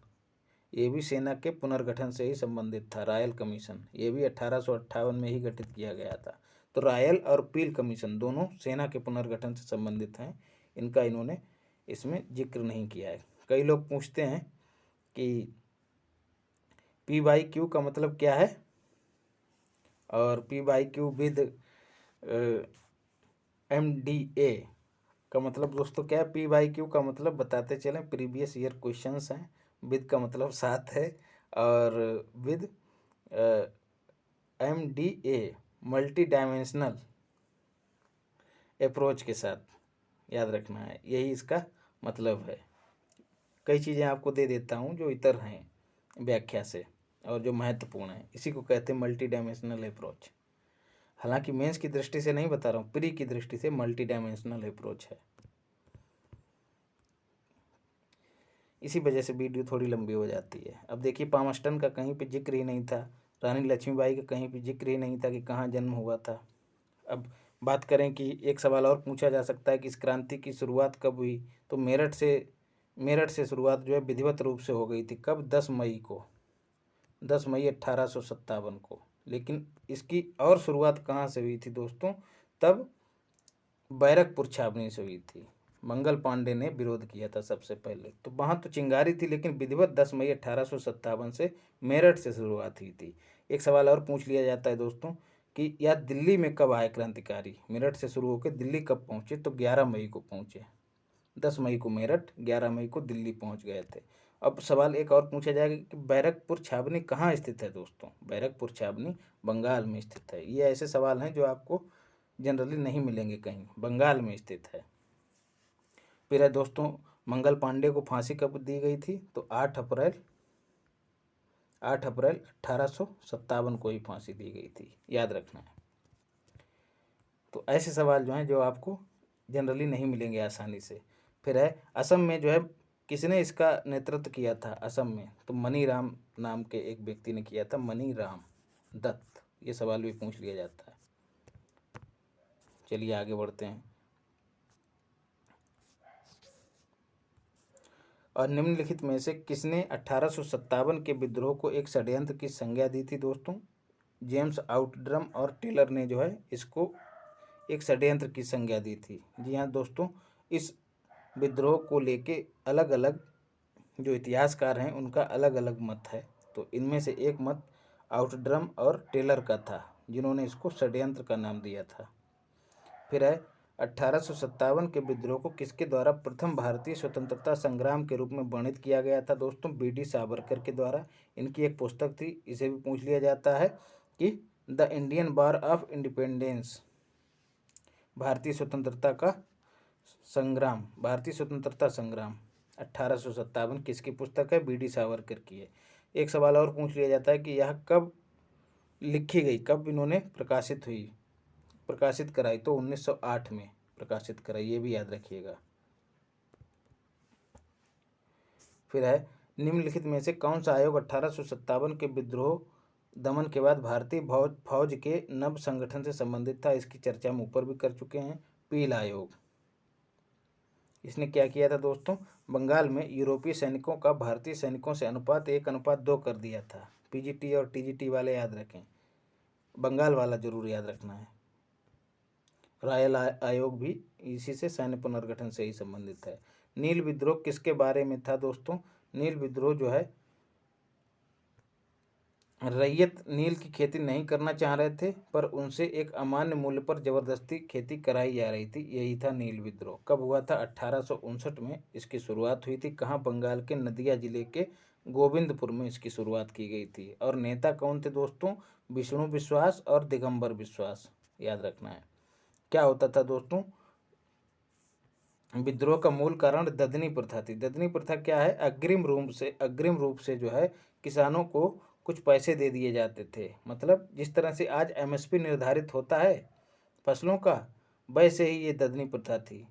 ये भी सेना के पुनर्गठन से ही संबंधित था। रॉयल कमीशन ये भी 1858 में ही गठित किया गया था। तो रॉयल और पील कमीशन दोनों सेना के पुनर्गठन से संबंधित हैं, इनका इन्होंने इसमें जिक्र नहीं किया है। कई लोग पूछते हैं कि PYQ का मतलब क्या है और PYQ विद MDA का मतलब दोस्तों क्या है? PYQ का मतलब बताते चलें, प्रीवियस ईयर क्वेश्चंस हैं। विद का मतलब साथ है और with MDA multi dimensional approach के साथ, याद रखना है, यही इसका मतलब है। कई चीज़ें आपको दे देता हूँ जो इतर हैं व्याख्या से और जो महत्वपूर्ण है, इसी को कहते हैं मल्टी डायमेंशनल अप्रोच। हालांकि मेंस की दृष्टि से नहीं बता रहा हूँ, प्री की दृष्टि से मल्टी डायमेंशनल अप्रोच है। इसी वजह से वीडियो थोड़ी लंबी हो जाती है। अब देखिए पामस्टन का कहीं पे जिक्र ही नहीं था, रानी लक्ष्मीबाई का कहीं पे जिक्र ही नहीं था कि कहाँ जन्म हुआ था। अब बात करें कि एक सवाल और पूछा जा सकता है कि इस क्रांति की शुरुआत कब हुई? तो मेरठ से शुरुआत जो है विधिवत रूप से हो गई थी। कब? 10 मई को, 10 मई 1857 को। लेकिन इसकी और शुरुआत कहाँ से हुई थी दोस्तों? तब बैरकपुर छावनी से हुई थी। मंगल पांडे ने विरोध किया था सबसे पहले, तो वहाँ तो चिंगारी थी, लेकिन विधिवत 10 मई 1857 से मेरठ से शुरुआत हुई थी। एक सवाल और पूछ लिया जाता है दोस्तों कि यह दिल्ली में कब आए क्रांतिकारी? मेरठ से शुरू होकर दिल्ली कब पहुँचे? तो 11 मई को पहुँचे। 10 मई को मेरठ, 11 मई को दिल्ली पहुँच गए थे। अब सवाल एक और पूछा जाएगा कि बैरकपुर छावनी कहाँ स्थित है दोस्तों। बैरकपुर छावनी बंगाल में स्थित है। ये ऐसे सवाल हैं जो आपको जनरली नहीं मिलेंगे कहीं, बंगाल में स्थित है। फिर है दोस्तों, मंगल पांडे को फांसी कब दी गई थी, तो 8 अप्रैल 1857 को ही फांसी दी गई थी, याद रखना है। तो ऐसे सवाल जो हैं जो आपको जनरली नहीं मिलेंगे आसानी से। फिर है असम में जो है किसने इसका नेतृत्व किया था असम में, तो मनी राम नाम के एक व्यक्ति ने किया था, मनी राम दत्त। ये सवाल भी पूछ लिया जाता है। चलिए आगे बढ़ते हैं। और निम्नलिखित में से किसने 1857 के विद्रोह को एक षड्यंत्र की संज्ञा दी थी दोस्तों। जेम्स आउटड्रम और टेलर ने जो है इसको एक षड्यंत्र की संज्ञा दी थी। जी हाँ दोस्तों, इस विद्रोह को लेके अलग अलग जो इतिहासकार हैं उनका अलग अलग मत है। तो इनमें से एक मत आउटड्रम और टेलर का था, जिन्होंने इसको षड्यंत्र का नाम दिया था। फिर है 1857 के विद्रोह को किसके द्वारा प्रथम भारतीय स्वतंत्रता संग्राम के रूप में वर्णित किया गया था दोस्तों। बी.डी. सावरकर के द्वारा। इनकी एक पुस्तक थी, इसे भी पूछ लिया जाता है कि the Indian war of independence, भारतीय स्वतंत्रता का संग्राम, भारतीय स्वतंत्रता संग्राम 1857 किसकी पुस्तक है, बी.डी. सावरकर की है। एक सवाल और पूछ लिया जाता है कि यह कब लिखी गई, कब इन्होंने प्रकाशित कराई, तो 1908 में प्रकाशित कराई, ये भी याद रखिएगा। फिर है निम्नलिखित में से कौन सा आयोग 1857 के विद्रोह दमन के बाद भारतीय फौज के नव संगठन से संबंधित था। इसकी चर्चा हम ऊपर भी कर चुके हैं। पील आयोग, इसने क्या किया था दोस्तों, बंगाल में यूरोपीय सैनिकों का भारतीय सैनिकों से अनुपात 1:2 कर दिया था। पीजीटी और टीजीटी वाले याद रखें, बंगाल वाला जरूर याद रखना है। रॉयल आयोग भी इसी से, सैन्य पुनर्गठन से ही संबंधित है। नील विद्रोह किसके बारे में था दोस्तों। नील विद्रोह जो है, रैयत नील की खेती नहीं करना चाह रहे थे, पर उनसे एक अमान्य मूल्य पर जबरदस्ती खेती कराई जा रही थी, यही था नील विद्रोह। कब हुआ था, 1859 में इसकी शुरुआत हुई थी। कहाँ, बंगाल के नदिया जिले के गोविंदपुर में इसकी शुरुआत की गई थी। और नेता कौन थे दोस्तों, विष्णु विश्वास और दिगंबर विश्वास, याद रखना है। क्या होता था दोस्तों, विद्रोह का मूल कारण ददनी प्रथा थी। ददनी प्रथा क्या है, अग्रिम रूप से जो है किसानों को कुछ पैसे दे दिए जाते थे। मतलब जिस तरह से आज एमएसपी निर्धारित होता है फसलों का, वैसे ही ये ददनी प्रथा थी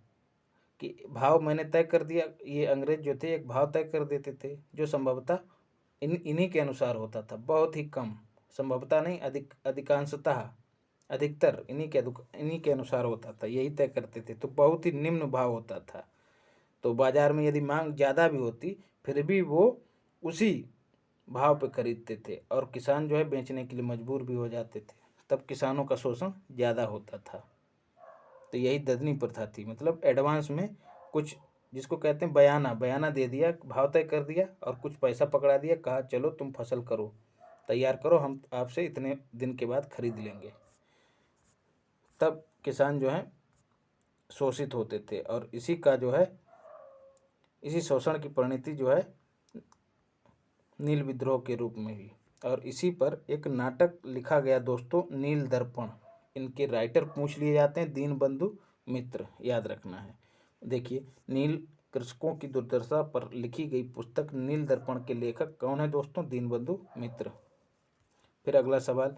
कि भाव मैंने तय कर दिया। ये अंग्रेज जो थे एक भाव तय कर देते थे, जो संभवतः इन्हीं के अनुसार होता था, बहुत ही कम, संभवतः नहीं, अधिकांशतः, अधिकतर इन्हीं के अनुसार होता था, यही तय करते थे। तो बहुत ही निम्न भाव होता था। तो बाजार में यदि मांग ज़्यादा भी होती, फिर भी वो उसी भाव पे खरीदते थे, और किसान जो है बेचने के लिए मजबूर भी हो जाते थे। तब किसानों का शोषण ज़्यादा होता था। तो यही ददनी प्रथा थी। मतलब एडवांस में कुछ, जिसको कहते हैं बयाना दे दिया, भाव तय कर दिया और कुछ पैसा पकड़ा दिया, कहा चलो तुम फसल करो, तैयार करो, हम आपसे इतने दिन के बाद खरीद लेंगे। तब किसान जो है शोषित होते थे, और इसी का जो है, इसी शोषण की परिणति जो है नील विद्रोह के रूप में हुई। और इसी पर एक नाटक लिखा गया दोस्तों, नील दर्पण। इनके राइटर पूछ लिए जाते हैं, दीनबंधु मित्र, याद रखना है। देखिए, नील कृषकों की दुर्दशा पर लिखी गई पुस्तक नील दर्पण के लेखक कौन है दोस्तों, दीनबंधु मित्र। फिर अगला सवाल,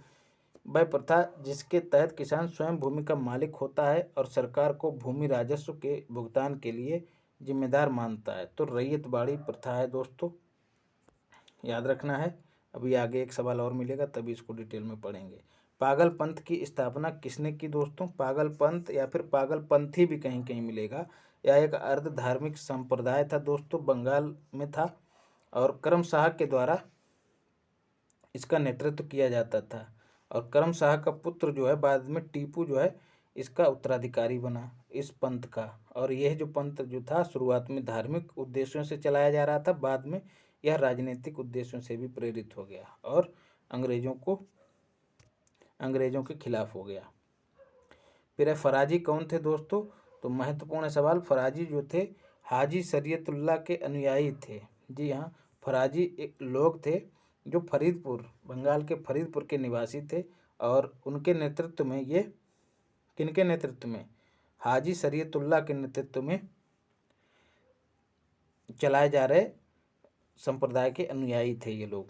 वह प्रथा जिसके तहत किसान स्वयं भूमि का मालिक होता है और सरकार को भूमि राजस्व के भुगतान के लिए जिम्मेदार मानता है, तो रैयतवाड़ी प्रथा है दोस्तों, याद रखना है। अभी आगे एक सवाल और मिलेगा, तभी इसको डिटेल में पढ़ेंगे। पागल पंथ की स्थापना किसने की दोस्तों। पागल पंथ या फिर पागल पंथी भी कहीं कहीं मिलेगा। यह एक अर्ध धार्मिक संप्रदाय था दोस्तों, बंगाल में था, और करम शाह के द्वारा इसका नेतृत्व किया जाता था। और करम शाह का पुत्र जो है बाद में टीपू जो है इसका उत्तराधिकारी बना इस पंथ का। और यह जो पंथ जो था शुरुआत में धार्मिक उद्देश्यों से चलाया जा रहा था, बाद में यह राजनीतिक उद्देश्यों से भी प्रेरित हो गया और अंग्रेजों के खिलाफ हो गया। फिर फराजी कौन थे दोस्तों, तो महत्वपूर्ण सवाल, फराजी जो थे हाजी शरीयतुल्लाह के अनुयायी थे। जी हाँ, फराजी एक लोग थे जो फरीदपुर, बंगाल के फरीदपुर के निवासी थे और उनके नेतृत्व में ये, किनके नेतृत्व में, हाजी शरीयतुल्लाह के नेतृत्व में चलाए जा रहे संप्रदाय के अनुयायी थे ये लोग।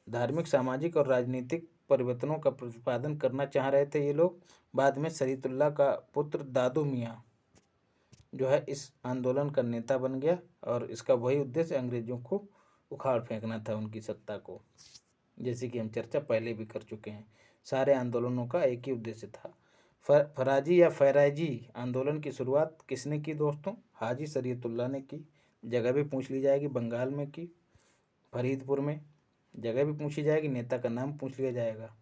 धार्मिक, सामाजिक और राजनीतिक परिवर्तनों का प्रतिपादन करना चाह रहे थे ये लोग। बाद में शरीयतुल्लाह का पुत्र दादू मियाँ जो है इस आंदोलन का नेता बन गया और इसका वही उद्देश्य अंग्रेजों को उखाड़ फेंकना था, उनकी सत्ता को, जैसे कि हम चर्चा पहले भी कर चुके हैं। सारे आंदोलनों का एक ही उद्देश्य था। फराजी या फैराजी आंदोलन की शुरुआत किसने की दोस्तों? हाजी शरीयतुल्लाह ने की। जगह भी पूछ ली जाएगी, बंगाल में की, फरीदपुर में। जगह भी पूछी जाएगी, नेता का नाम पूछ लिया जाएगा।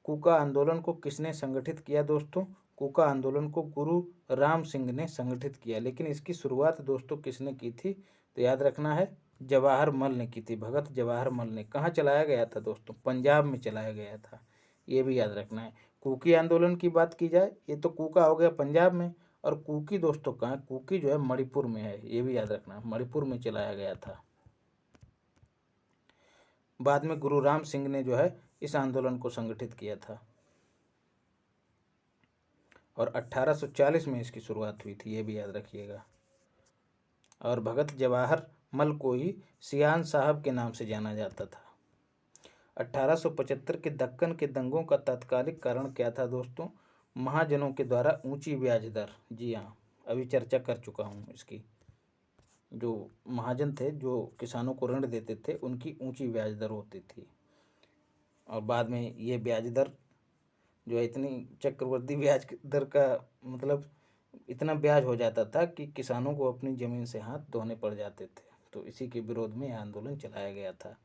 कूका आंदोलन को किसने संगठित किया दोस्तों? कूका आंदोलन को गुरु राम सिंह ने संगठित किया। लेकिन इसकी शुरुआत दोस्तों किसने की थी? तो याद रखना है, जवाहर मल ने की थी। भगत जवाहर मल ने। कहाँ चलाया गया था दोस्तों? पंजाब में चलाया गया था, ये भी याद रखना है। कुकी आंदोलन की बात की जाए, ये तो कूका हो गया पंजाब में, और कुकी दोस्तों कहाँ? कुकी जो है मणिपुर में है, ये भी याद रखना, मणिपुर में चलाया गया था। बाद में गुरु राम सिंह ने जो है इस आंदोलन को संगठित किया था और 1840 में इसकी शुरुआत हुई थी, ये भी याद रखिएगा। और भगत जवाहर मल को ही सियान साहब के नाम से जाना जाता था। 1875 के दक्कन के दंगों का तात्कालिक कारण क्या था दोस्तों? महाजनों के द्वारा ऊंची ब्याज दर। जी हाँ, अभी चर्चा कर चुका हूँ इसकी। जो महाजन थे, जो किसानों को ऋण देते थे, उनकी ऊंची ब्याज दर होती थी। और बाद में ये ब्याज दर जो है इतनी चक्रवृद्धि ब्याज दर का मतलब इतना ब्याज हो जाता था कि किसानों को अपनी ज़मीन से हाथ धोने पड़ जाते थे। तो इसी के विरोध में यह आंदोलन चलाया गया था।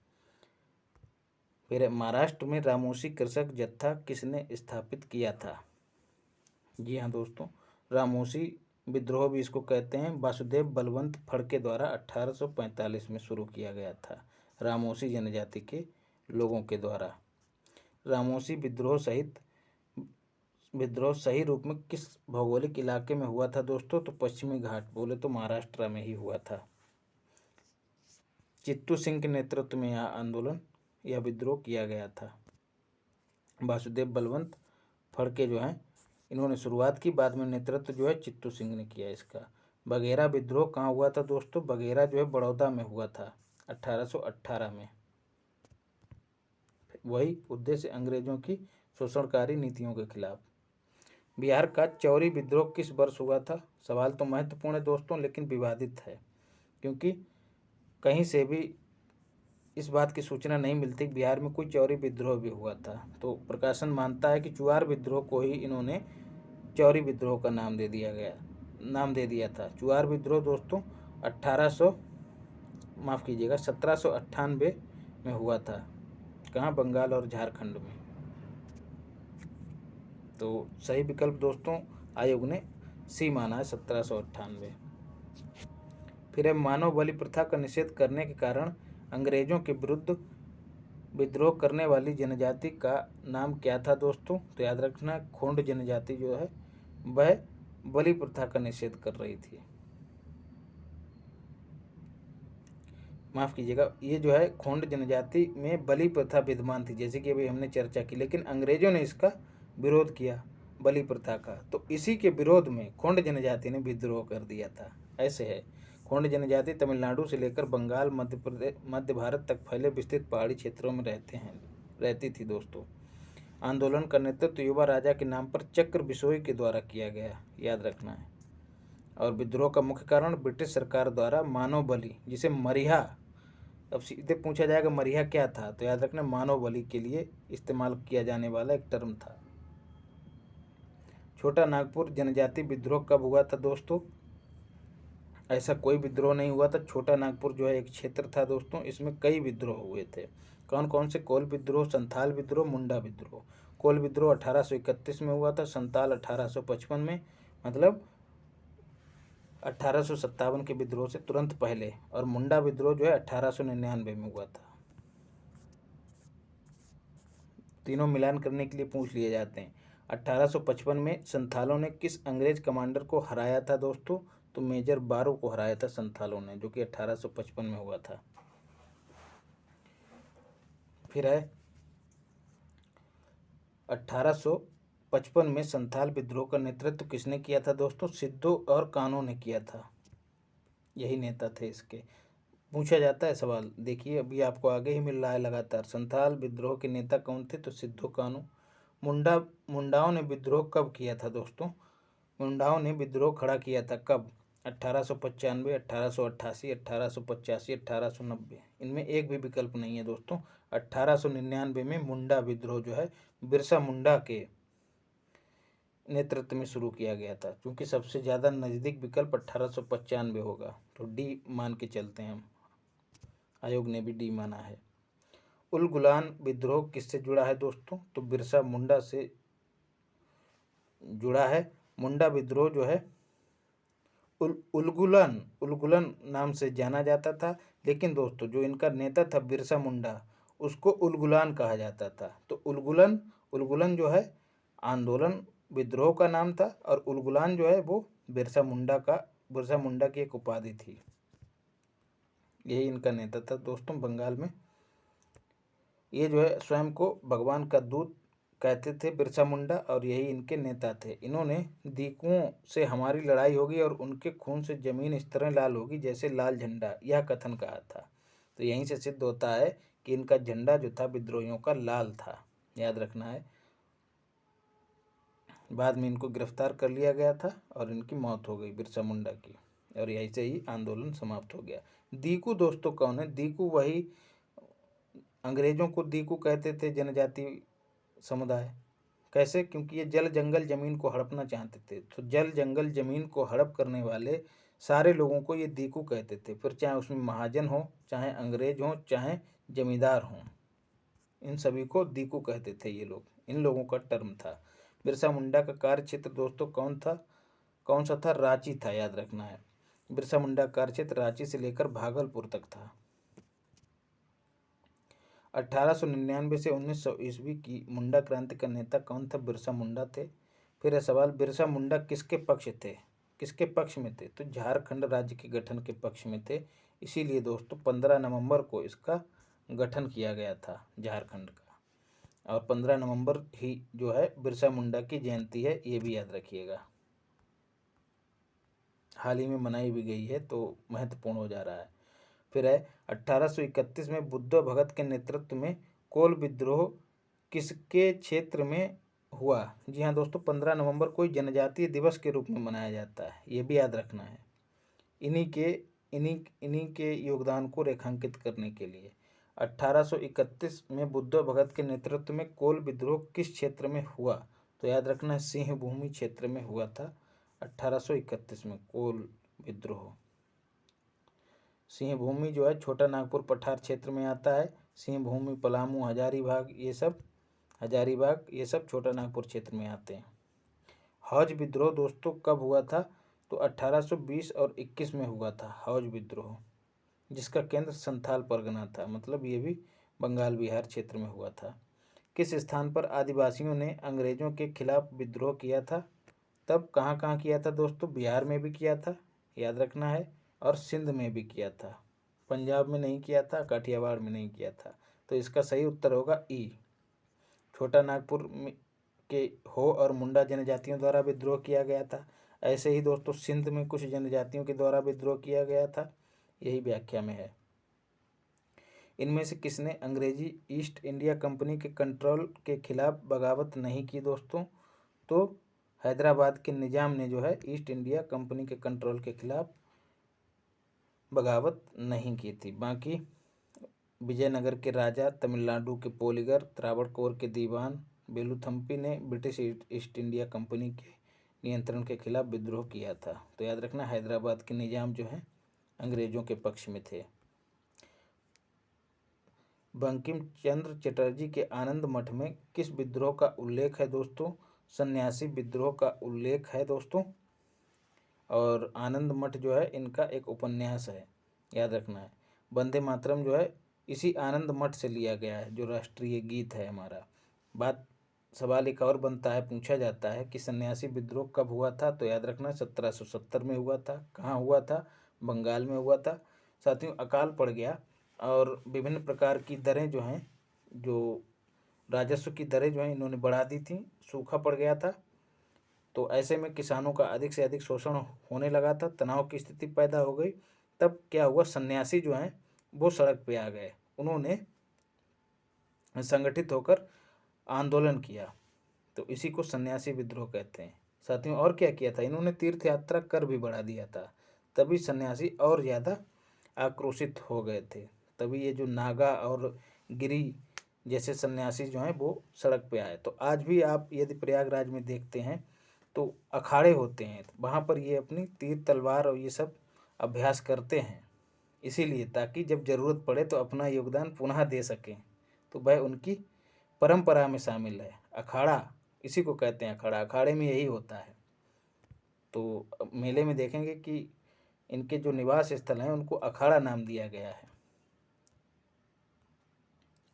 फिर महाराष्ट्र में रामोसी कृषक जत्था किसने स्थापित किया था? जी हाँ दोस्तों, रामोसी विद्रोह भी इसको कहते हैं, वासुदेव बलवंत फड़के द्वारा 1845 में शुरू किया गया था, रामोसी जनजाति के लोगों के द्वारा। रामोसी विद्रोह सही रूप में किस भौगोलिक इलाके में हुआ था दोस्तों? तो पश्चिमी घाट, बोले तो महाराष्ट्र में ही हुआ था। चित्तू सिंह के नेतृत्व में यह आंदोलन या विद्रोह किया गया था। वासुदेव बलवंत फड़के जो हैं इन्होंने शुरुआत की, बाद में नेतृत्व जो है चित्तू सिंह ने किया इसका। बघेरा विद्रोह कहाँ हुआ था दोस्तों? बघेरा जो है बड़ौदा में हुआ था 1818 में। वही उद्देश्य अंग्रेजों की शोषणकारी नीतियों के खिलाफ। बिहार का चौरी विद्रोह किस वर्ष हुआ था? सवाल तो महत्वपूर्ण है दोस्तों, लेकिन विवादित है, क्योंकि कहीं से भी इस बात की सूचना नहीं मिलती बिहार में कोई चौरी विद्रोह भी हुआ था। तो प्रकाशन मानता है कि चुआर विद्रोह को ही इन्होंने चौरी विद्रोह का नाम दे दिया था। चुआर विद्रोह दोस्तों 1798 में हुआ था। कहाँ? बंगाल और झारखंड में। तो सही विकल्प दोस्तों आयोग ने सी माना है, 1798। फिर है मानव बलि प्रथा का निषेध करने के कारण अंग्रेजों के विरुद्ध विद्रोह करने वाली जनजाति का नाम क्या था दोस्तों? तो याद रखना, खोंड जनजाति जो है वह बलि प्रथा का निषेध कर रही थी। माफ़ कीजिएगा, ये जो है खोंड जनजाति में बलि प्रथा विद्यमान थी, जैसे कि अभी हमने चर्चा की, लेकिन अंग्रेजों ने इसका विरोध किया, बलि प्रथा का। तो इसी के विरोध में खोंड जनजाति ने विद्रोह कर दिया था। ऐसे है, खोंड जनजाति तमिलनाडु से लेकर बंगाल, मध्य भारत तक फैले विस्तृत पहाड़ी क्षेत्रों में रहती थी दोस्तों। आंदोलन का नेतृत्व युवा राजा के नाम पर चक्र बिसोई के द्वारा किया गया, याद रखना है। और विद्रोह का मुख्य कारण ब्रिटिश सरकार द्वारा मानव बलि, जिसे मरिहा, अब सीधे पूछा जाएगा मरिहा क्या था, तो याद रखना मानव बलि के लिए इस्तेमाल किया जाने वाला एक टर्म था। छोटा नागपुर जनजाति विद्रोह कब हुआ था दोस्तों? ऐसा कोई विद्रोह नहीं हुआ था। छोटा नागपुर जो है एक क्षेत्र था दोस्तों, इसमें कई विद्रोह हुए थे। कौन कौन से? कोल विद्रोह, संथाल विद्रोह, मुंडा विद्रोह। कोल विद्रोह 1831 में हुआ था, संथाल 1855 में, मतलब 1857 के विद्रोह से तुरंत पहले, और मुंडा विद्रोह जो है 1899 में हुआ था। तीनों मिलान करने के लिए पूछ लिए जाते हैं। 1855 में संथालों ने किस अंग्रेज कमांडर को हराया था दोस्तों? तो तो मेजर बारो को हराया था संथालों ने, जो कि 1855 में हुआ था। फिर है 1855 में संथाल विद्रोह का नेतृत्व किसने किया था दोस्तों? सिद्धो और कान्हो ने किया था, यही नेता थे इसके। पूछा जाता है सवाल, देखिए अभी आपको आगे ही मिल रहा है लगातार। संथाल विद्रोह के नेता कौन थे? तो सिद्धो कान्हो। मुंडाओं ने विद्रोह कब किया था दोस्तों? मुंडाओं ने विद्रोह खड़ा किया था कब? 1895, 1888, 1885, 1890। इनमें एक भी विकल्प नहीं है दोस्तों। 1899 में मुंडा विद्रोह जो है बिरसा मुंडा के नेतृत्व में शुरू किया गया था, क्योंकि सबसे ज़्यादा नज़दीक विकल्प 1895 होगा, तो डी मान के चलते हैं हम। आयोग ने भी डी माना है। उलगुलान विद्रोह किससे जुड़ा है दोस्तों? तो बिरसा मुंडा से जुड़ा है। मुंडा विद्रोह जो है उलगुलन नाम से जाना जाता था, लेकिन दोस्तों जो इनका नेता था बिरसा मुंडा, उसको उलगुलान कहा जाता था। तो उलगुलन जो है आंदोलन विद्रोह का नाम था, और उलगुलान जो है वो बिरसा मुंडा की एक उपाधि थी। यही इनका नेता था दोस्तों बंगाल में। ये जो है स्वयं को भगवान का दूत कहते थे बिरसा मुंडा, और यही इनके नेता थे। इन्होंने दीकुओं से हमारी लड़ाई होगी और उनके खून से जमीन इस तरह लाल होगी जैसे लाल झंडा, यह कथन कहा था। तो यहीं से सिद्ध होता है कि इनका झंडा जो था विद्रोहियों का लाल था, याद रखना है। बाद में इनको गिरफ्तार कर लिया गया था और इनकी मौत हो गई बिरसा मुंडा की, और यहीं से ही आंदोलन समाप्त हो गया। दीकू दोस्तों कौन है? दीकू वही अंग्रेजों को दीकू कहते थे, जनजाति समुदाय। कैसे? क्योंकि ये जल जंगल जमीन को हड़पना चाहते थे, तो जल जंगल जमीन को हड़प करने वाले सारे लोगों को ये दीकू कहते थे, फिर चाहे उसमें महाजन हो, चाहे अंग्रेज हो, चाहे जमींदार हों, इन सभी को दीकू कहते थे ये लोग, इन लोगों का टर्म था। बिरसा मुंडा का कार्य क्षेत्र दोस्तों कौन सा था? रांची था, याद रखना है। बिरसा मुंडा कार्य क्षेत्र रांची से लेकर भागलपुर तक था। 1899 से 1900 ईस्वी की मुंडा क्रांति का नेता कौन था? बिरसा मुंडा थे। फिर है सवाल, बिरसा मुंडा किसके पक्ष में थे? तो झारखंड राज्य के गठन के पक्ष में थे। इसीलिए दोस्तों 15 नवंबर को इसका गठन किया गया था झारखंड का, और 15 नवंबर ही जो है बिरसा मुंडा की जयंती है, ये भी याद रखिएगा। हाल ही में मनाई भी गई है, तो महत्वपूर्ण हो जा रहा है। फिर है 1831 में बुद्ध भगत के नेतृत्व में कोल विद्रोह किसके क्षेत्र में हुआ? जी हाँ दोस्तों, 15 नवंबर को जनजातीय दिवस के रूप में मनाया जाता है, ये भी याद रखना है। इन्हीं के योगदान को रेखांकित करने के लिए 1831 में बुद्ध भगत के नेतृत्व में कोल विद्रोह किस क्षेत्र में हुआ? तो याद रखना है सिंहभूमि क्षेत्र में हुआ था 1831 में कोल विद्रोह। सिंहभूमि जो है छोटा नागपुर पठार क्षेत्र में आता है। सिंहभूमि, पलामू, हजारीबाग ये सब छोटा नागपुर क्षेत्र में आते हैं। हौज विद्रोह दोस्तों कब हुआ था? तो 1820 और 21 में हुआ था हौज विद्रोह, जिसका केंद्र संथाल परगना था, मतलब ये भी बंगाल बिहार क्षेत्र में हुआ था। किस स्थान पर आदिवासियों ने अंग्रेजों के खिलाफ विद्रोह किया था? तब कहाँ किया था दोस्तों? बिहार में भी किया था, याद रखना है, और सिंध में भी किया था। पंजाब में नहीं किया था, काठियावाड़ में नहीं किया था। तो इसका सही उत्तर होगा ई। छोटा नागपुर के हो और मुंडा जनजातियों द्वारा विद्रोह किया गया था। ऐसे ही दोस्तों सिंध में कुछ जनजातियों के द्वारा विद्रोह किया गया था, यही व्याख्या में है। इनमें से किसने अंग्रेजी ईस्ट इंडिया कंपनी के कंट्रोल के खिलाफ बगावत नहीं की दोस्तों? तो हैदराबाद के निजाम ने जो है ईस्ट इंडिया कंपनी के कंट्रोल के खिलाफ बगावत नहीं की थी। बाकी विजयनगर के राजा, तमिलनाडु के पोलिगर, त्रावणकोर के दीवान बेलुथम्पी ने ब्रिटिश ईस्ट इंडिया कंपनी के नियंत्रण के खिलाफ विद्रोह किया था। तो याद रखना हैदराबाद के निजाम जो है अंग्रेजों के पक्ष में थे। बंकिम चंद्र चटर्जी के आनंद मठ में किस विद्रोह का उल्लेख है दोस्तों? सन्यासी विद्रोह का उल्लेख है दोस्तों, और आनंद मठ जो है इनका एक उपन्यास है, याद रखना है। वंदे मातरम जो है इसी आनंद मठ से लिया गया है, जो राष्ट्रीय गीत है हमारा। बात सवाल एक और बनता है, पूछा जाता है कि सन्यासी विद्रोह कब हुआ था, तो याद रखना 1770 में हुआ था। कहाँ हुआ था? बंगाल में हुआ था। साथियों, अकाल पड़ गया और विभिन्न प्रकार की दरें जो हैं, जो राजस्व की दरें जो हैं इन्होंने बढ़ा दी थी, सूखा पड़ गया था। तो ऐसे में किसानों का अधिक से अधिक शोषण होने लगा था, तनाव की स्थिति पैदा हो गई। तब क्या हुआ, सन्यासी जो हैं वो सड़क पे आ गए, उन्होंने संगठित होकर आंदोलन किया। तो इसी को सन्यासी विद्रोह कहते हैं। साथियों, और क्या किया था, इन्होंने तीर्थ यात्रा कर भी बढ़ा दिया था, तभी सन्यासी और ज़्यादा आक्रोशित हो गए थे। तभी ये जो नागा और गिरी जैसे सन्यासी जो हैं वो सड़क पे आए। तो आज भी आप यदि प्रयागराज में देखते हैं तो अखाड़े होते हैं, वहाँ पर ये अपनी तीर तलवार और ये सब अभ्यास करते हैं, इसीलिए ताकि जब ज़रूरत पड़े तो अपना योगदान पुनः दे सकें। तो वह उनकी परंपरा में शामिल है। अखाड़ा इसी को कहते हैं, अखाड़ा। अखाड़े में यही होता है। तो मेले में देखेंगे कि इनके जो निवास स्थल हैं उनको अखाड़ा नाम दिया गया है,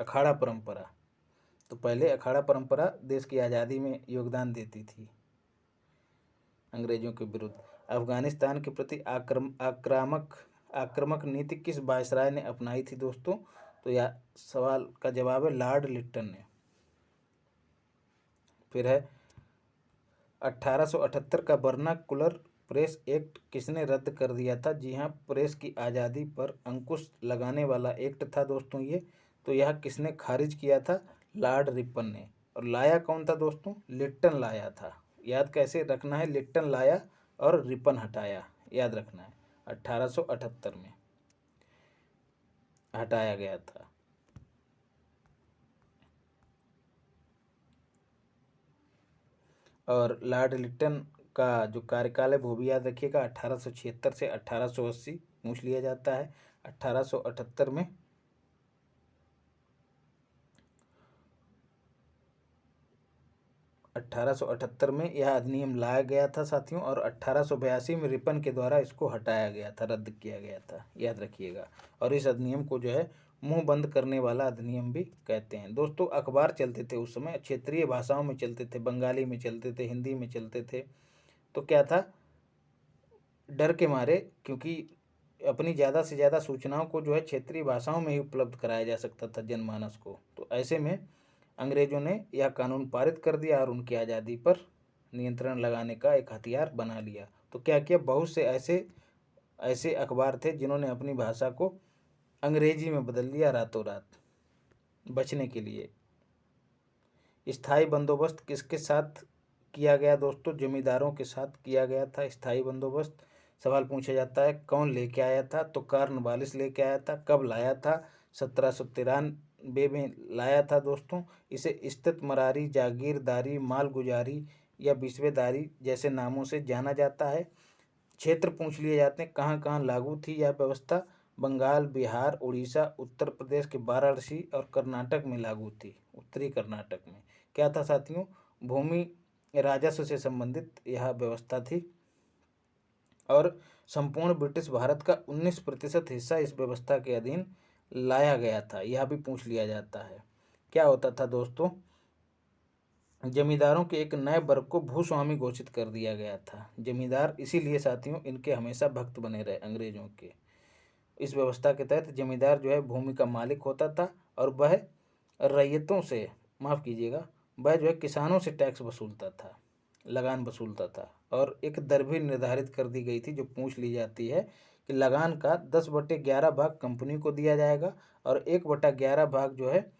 अखाड़ा परंपरा। तो पहले अखाड़ा परंपरा देश की आज़ादी में योगदान देती थी अंग्रेजों के विरुद्ध। अफगानिस्तान के प्रति आक्रामक नीति किस वायसराय ने अपनाई थी दोस्तों? तो यह सवाल का जवाब है लॉर्ड लिट्टन ने। फिर है 1878 का वर्नाकुलर प्रेस एक्ट किसने रद्द कर दिया था? जी हाँ, प्रेस की आज़ादी पर अंकुश लगाने वाला एक्ट था दोस्तों ये। तो यह किसने खारिज किया था? लॉर्ड रिपन ने। और लाया कौन था दोस्तों? लिट्टन लाया था। याद कैसे रखना है? लिट्टन लाया और रिपन हटाया, याद रखना है। 1878 में हटाया गया था। और लॉर्ड लिट्टन का जो कार्यकाल है वो भी याद रखिएगा, 1876 से 1880 पूछ लिया जाता है। 1878 में 1878 में यह अधिनियम लाया गया था साथियों, और 1882 में रिपन के द्वारा इसको हटाया गया था, रद्द किया गया था, याद रखिएगा। और इस अधिनियम को जो है मुंह बंद करने वाला अधिनियम भी कहते हैं। दोस्तों, अखबार चलते थे उस समय, क्षेत्रीय भाषाओं में चलते थे, बंगाली में चलते थे, हिंदी में चलते थे। तो क्या था, डर के मारे, क्योंकि अपनी ज़्यादा से ज़्यादा सूचनाओं को जो है क्षेत्रीय भाषाओं में ही उपलब्ध कराया जा सकता था जनमानस को। तो ऐसे में अंग्रेजों ने यह कानून पारित कर दिया और उनकी आज़ादी पर नियंत्रण लगाने का एक हथियार बना लिया। तो क्या किया, बहुत से ऐसे ऐसे अखबार थे जिन्होंने अपनी भाषा को अंग्रेजी में बदल दिया रातों रात, बचने के लिए। स्थायी बंदोबस्त किसके साथ किया गया दोस्तों? जमींदारों के साथ किया गया था स्थायी बंदोबस्त। सवाल पूछा जाता है कौन लेके आया था? तो कॉर्नवालिस लेके आया था। कब लाया था? 1793 में लाया था दोस्तों। इसे इस्तेतमरारी, जागीरदारी, मालगुजारी या बिस्वेदारी जैसे नामों से जाना जाता है। क्षेत्र पूछ लिए जाते हैं, कहाँ कहाँ लागू थी यह व्यवस्था? बंगाल, बिहार, उड़ीसा, उत्तर प्रदेश के वाराणसी और कर्नाटक में लागू थी, उत्तरी कर्नाटक में। क्या था साथियों? भूमि राजस्व से संबंधित यह व्यवस्था थी। और संपूर्ण ब्रिटिश भारत का 19% हिस्सा इस व्यवस्था के अधीन लाया गया था, यह भी पूछ लिया जाता है। क्या होता था दोस्तों, जमींदारों के एक नए वर्ग को भूस्वामी घोषित कर दिया गया था। जमींदार इसीलिए साथियों इनके हमेशा भक्त बने रहे अंग्रेजों के। इस व्यवस्था के तहत जमींदार जो है भूमि का मालिक होता था और वह रैयतों से, माफ़ कीजिएगा, वह जो है किसानों से टैक्स वसूलता था, लगान वसूलता था। और एक दर भी निर्धारित कर दी गई थी जो पूछ ली जाती है कि लगान का 10/11 भाग कंपनी को दिया जाएगा और 1/11 भाग जो है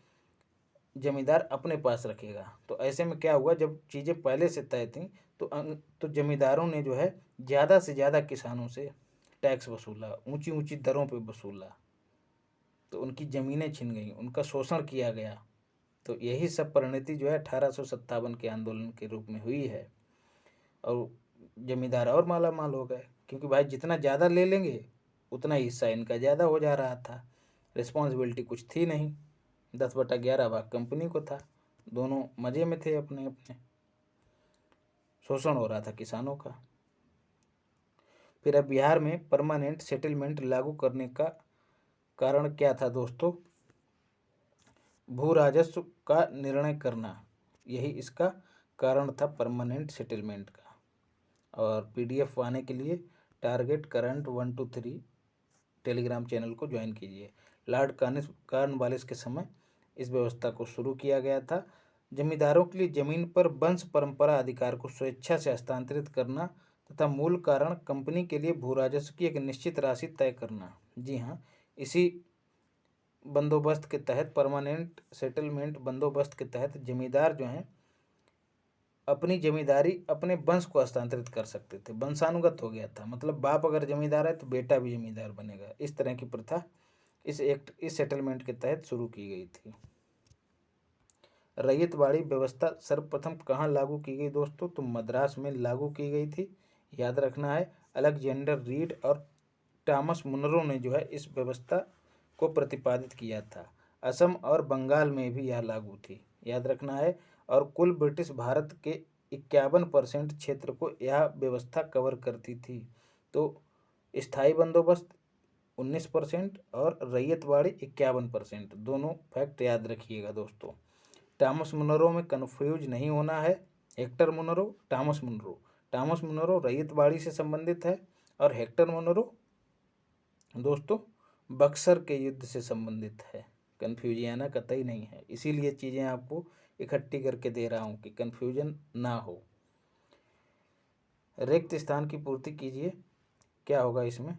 जमींदार अपने पास रखेगा। तो ऐसे में क्या हुआ, जब चीज़ें पहले से तय थीं तो जमींदारों ने जो है ज़्यादा से ज़्यादा किसानों से टैक्स वसूला, ऊंची ऊंची दरों पे वसूला। तो उनकी ज़मीनें छिन गई, उनका शोषण किया गया। तो यही सब परिणति जो है 1857 के आंदोलन के रूप में हुई है। और जमींदार और माला माल हो गए, क्योंकि भाई जितना ज़्यादा ले लेंगे उतना ही हिस्सा इनका ज़्यादा हो जा रहा था। रिस्पॉन्सिबिलिटी कुछ थी नहीं, 10/11 भाग कंपनी को था। दोनों मज़े में थे अपने अपने, शोषण हो रहा था किसानों का। फिर अब बिहार में परमानेंट सेटलमेंट लागू करने का कारण क्या था दोस्तों? भू राजस्व का निर्णय करना। यही इसका कारण था परमानेंट सेटलमेंट का। और पीडीएफ पाने के लिए टारगेट करंट 123 टेलीग्राम चैनल को ज्वाइन कीजिए। लॉर्ड कॉर्नवालिस के समय इस व्यवस्था को शुरू किया गया था। जमींदारों के लिए जमीन पर वंश परंपरा अधिकार को स्वेच्छा से हस्तांतरित करना तथा मूल कारण कंपनी के लिए भू राजस्व की एक निश्चित राशि तय करना। जी हाँ, इसी बंदोबस्त के तहत, परमानेंट सेटलमेंट बंदोबस्त के तहत जमींदार जो हैं अपनी जमींदारी अपने वंश को हस्तांतरित कर सकते थे। वंशानुगत हो गया था, मतलब बाप अगर जमींदार है तो बेटा भी जमींदार बनेगा। इस तरह की प्रथा इस सेटलमेंट के तहत शुरू की गई थी। रैयतवाड़ी व्यवस्था सर्वप्रथम कहाँ लागू की गई दोस्तों? तो मद्रास में लागू की गई थी। याद रखना है, अलेक्जेंडर रीड और टॉमस मुनरो ने जो है इस व्यवस्था को प्रतिपादित किया था। असम और बंगाल में भी यह लागू थी, याद रखना है। और कुल ब्रिटिश भारत के 51% क्षेत्र को यह व्यवस्था कवर करती थी। तो स्थायी बंदोबस्त 19% और रैयतवाड़ी 51%, दोनों फैक्ट याद रखिएगा दोस्तों। टॉमस मुनरो में कन्फ्यूज नहीं होना है। Hector Munro, Thomas Munro. Thomas Munro ryotwari से संबंधित है और हेक्टर मुनरो दोस्तों बक्सर के युद्ध से संबंधित है। कन्फ्यूजन आना कतई नहीं है, इसीलिए चीज़ें आपको इकट्ठी करके दे रहा हूँ कि कन्फ्यूजन ना हो। रिक्त स्थान की पूर्ति कीजिए। क्या होगा इसमें?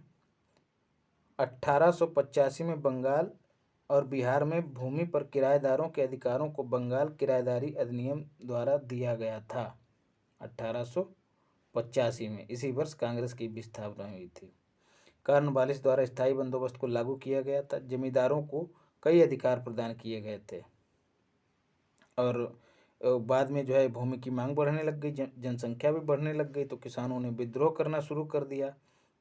1885 में बंगाल और बिहार में भूमि पर किराएदारों के अधिकारों को बंगाल किराएदारी अधिनियम द्वारा दिया गया था। 1885 में, इसी वर्ष कांग्रेस की भी स्थापना हुई थी। कॉर्नवालिस द्वारा स्थायी बंदोबस्त को लागू किया गया था। जमींदारों को कई अधिकार प्रदान किए गए थे और बाद में जो है भूमि की मांग बढ़ने लग गई, जनसंख्या भी बढ़ने लग गई, तो किसानों ने विद्रोह करना शुरू कर दिया।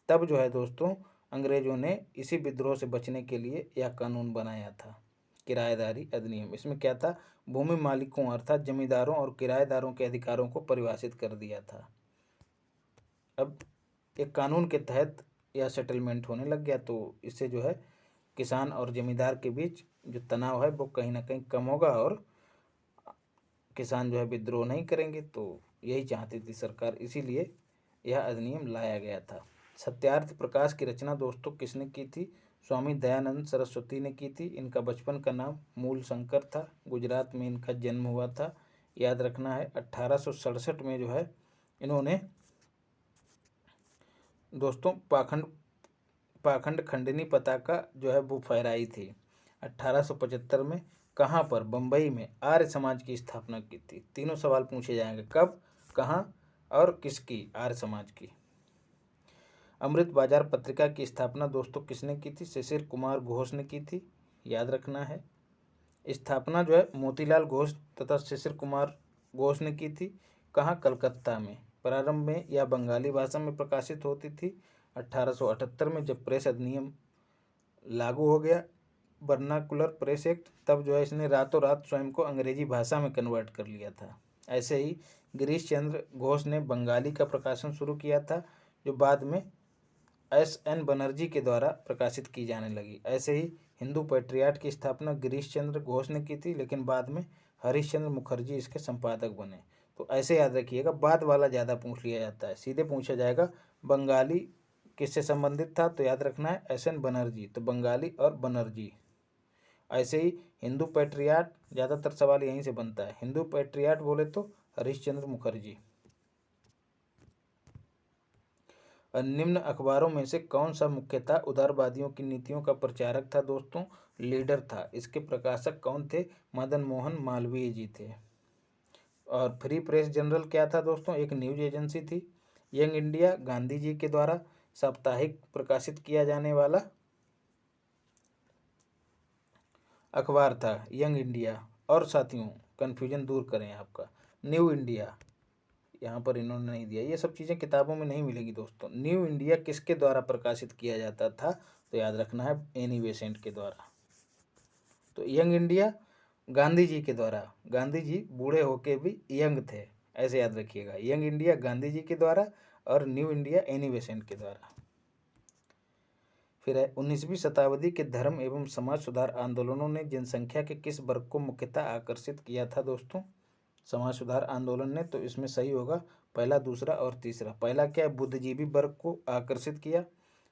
तब जो है दोस्तों अंग्रेजों ने इसी विद्रोह से बचने के लिए यह कानून बनाया था, किराएदारी अधिनियम। इसमें क्या था? भूमि मालिकों अर्थात जमींदारों और किराएदारों के अधिकारों को परिभाषित कर दिया था। अब एक कानून के तहत यह सेटलमेंट होने लग गया, तो इससे जो है किसान और जमींदार के बीच जो तनाव है वो कहीं ना कहीं कम होगा और किसान जो है विद्रोह नहीं करेंगे। तो यही चाहती थी सरकार, इसीलिए यह अधिनियम लाया गया था। सत्यार्थ प्रकाश की रचना दोस्तों किसने की थी? स्वामी दयानंद सरस्वती ने की थी। इनका बचपन का नाम मूल शंकर था। गुजरात में इनका जन्म हुआ था। याद रखना है 1867 में जो है इन्होंने दोस्तों पाखंड खंडनी पताका जो है वो फहराई थी। 1875 में कहाँ पर? बम्बई में आर्य समाज की स्थापना की थी। तीनों सवाल पूछे जाएंगे, कब, कहाँ और किसकी? आर्य समाज की। अमृत बाजार पत्रिका की स्थापना दोस्तों किसने की थी? शिशिर कुमार घोष ने की थी। याद रखना है, स्थापना जो है मोतीलाल घोष तथा शिशिर कुमार घोष ने की थी। कहाँ? कलकत्ता में। प्रारंभ में यह बंगाली भाषा में प्रकाशित होती थी। 1878 में जब प्रेस अधिनियम लागू हो गया, वर्नाकुलर प्रेस एक्ट, तब जो है इसने रातों रात स्वयं को अंग्रेजी भाषा में कन्वर्ट कर लिया था। ऐसे ही गिरीश चंद्र घोष ने बंगाली का प्रकाशन शुरू किया था, जो बाद में S.N. बनर्जी के द्वारा प्रकाशित की जाने लगी। ऐसे ही हिंदू पैट्रियाट की स्थापना गिरीश चंद्र घोष ने की थी, लेकिन बाद में हरीश चंद्र मुखर्जी इसके संपादक बने। तो ऐसे याद रखिएगा, बाद वाला ज़्यादा पूछ लिया जाता है, सीधे पूछा जाएगा बंगाली किससे संबंधित था, तो याद रखना है S.N. बनर्जी। तो बंगाली और बनर्जी। ऐसे ही हिंदू पैट्रियाट, ज़्यादातर सवाल यहीं से बनता है। हिंदू पैट्रियाट बोले तो हरीश चंद्र मुखर्जी। निम्न अखबारों में से कौन सा मुख्यतः उदारवादियों की नीतियों का प्रचारक था दोस्तों? लीडर था। इसके प्रकाशक कौन थे? मदन मोहन मालवीय जी थे। और फ्री प्रेस जनरल क्या था दोस्तों? एक न्यूज एजेंसी थी। यंग इंडिया गांधी जी के द्वारा साप्ताहिक प्रकाशित किया जाने वाला अखबार था यंग इंडिया। और साथियों कन्फ्यूजन दूर करें आपका, न्यू इंडिया यहाँ पर इन्होंने नहीं दिया। ये सब चीज़ें किताबों में नहीं मिलेगी दोस्तों। न्यू इंडिया किसके द्वारा प्रकाशित किया जाता था? तो याद रखना है एनी बेसेंट के द्वारा। तो यंग इंडिया गांधी जी के द्वारा, गांधी जी बूढ़े होके भी यंग थे, ऐसे याद रखिएगा। यंग इंडिया गांधी जी के द्वारा और न्यू इंडिया एनी बेसेंट के द्वारा। फिर है 19वीं शताब्दी के धर्म एवं समाज सुधार आंदोलनों ने जनसंख्या के किस वर्ग को मुख्यतः आकर्षित किया था दोस्तों? समाज सुधार आंदोलन ने, तो इसमें सही होगा पहला, दूसरा और तीसरा। पहला क्या है, बुद्धिजीवी वर्ग को आकर्षित किया।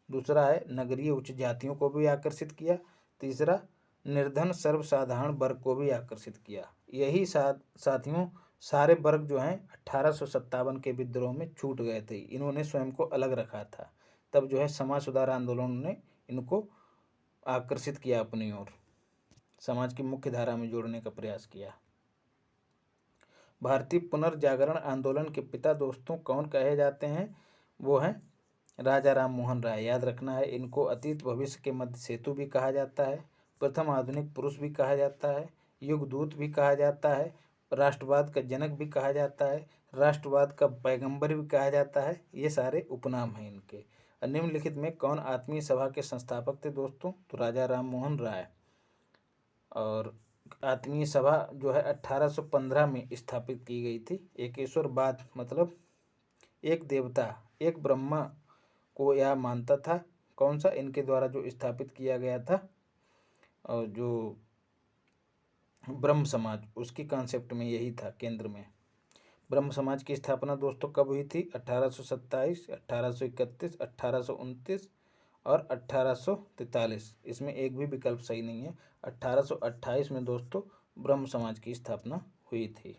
दूसरा है नगरीय उच्च जातियों को भी आकर्षित किया। तीसरा निर्धन सर्वसाधारण वर्ग को भी आकर्षित किया। यही साथियों सारे वर्ग जो हैं 1857 के विद्रोह में छूट गए थे। इन्होंने स्वयं को अलग रखा था। तब जो है समाज सुधार आंदोलन ने इनको आकर्षित किया अपनी ओर, समाज की मुख्य धारा में जोड़ने का प्रयास किया। भारतीय पुनर्जागरण आंदोलन के पिता दोस्तों कौन कहे जाते हैं, वो हैं राजा राम मोहन राय। याद रखना है, इनको अतीत भविष्य के मध्य सेतु भी कहा जाता है, प्रथम आधुनिक पुरुष भी कहा जाता है, युग दूत भी कहा जाता है, राष्ट्रवाद का जनक भी कहा जाता है, राष्ट्रवाद का पैगंबर भी कहा जाता है। ये सारे उपनाम हैं इनके। निम्नलिखित में कौन आत्मीय सभा के संस्थापक थे दोस्तों, तो राजा राम मोहन राय। और आत्मीय सभा जो है 1815 में स्थापित की गई थी। एक ईश्वरवाद मतलब एक देवता, एक ब्रह्मा को यह मानता था। कौन सा, इनके द्वारा जो स्थापित किया गया था, और जो ब्रह्म समाज, उसकी कॉन्सेप्ट में यही था केंद्र में। ब्रह्म समाज की स्थापना दोस्तों कब हुई थी, 1827, 1831, 1829 और 1843। इसमें एक भी विकल्प सही नहीं है। 1828 में दोस्तों ब्रह्म समाज की स्थापना हुई थी।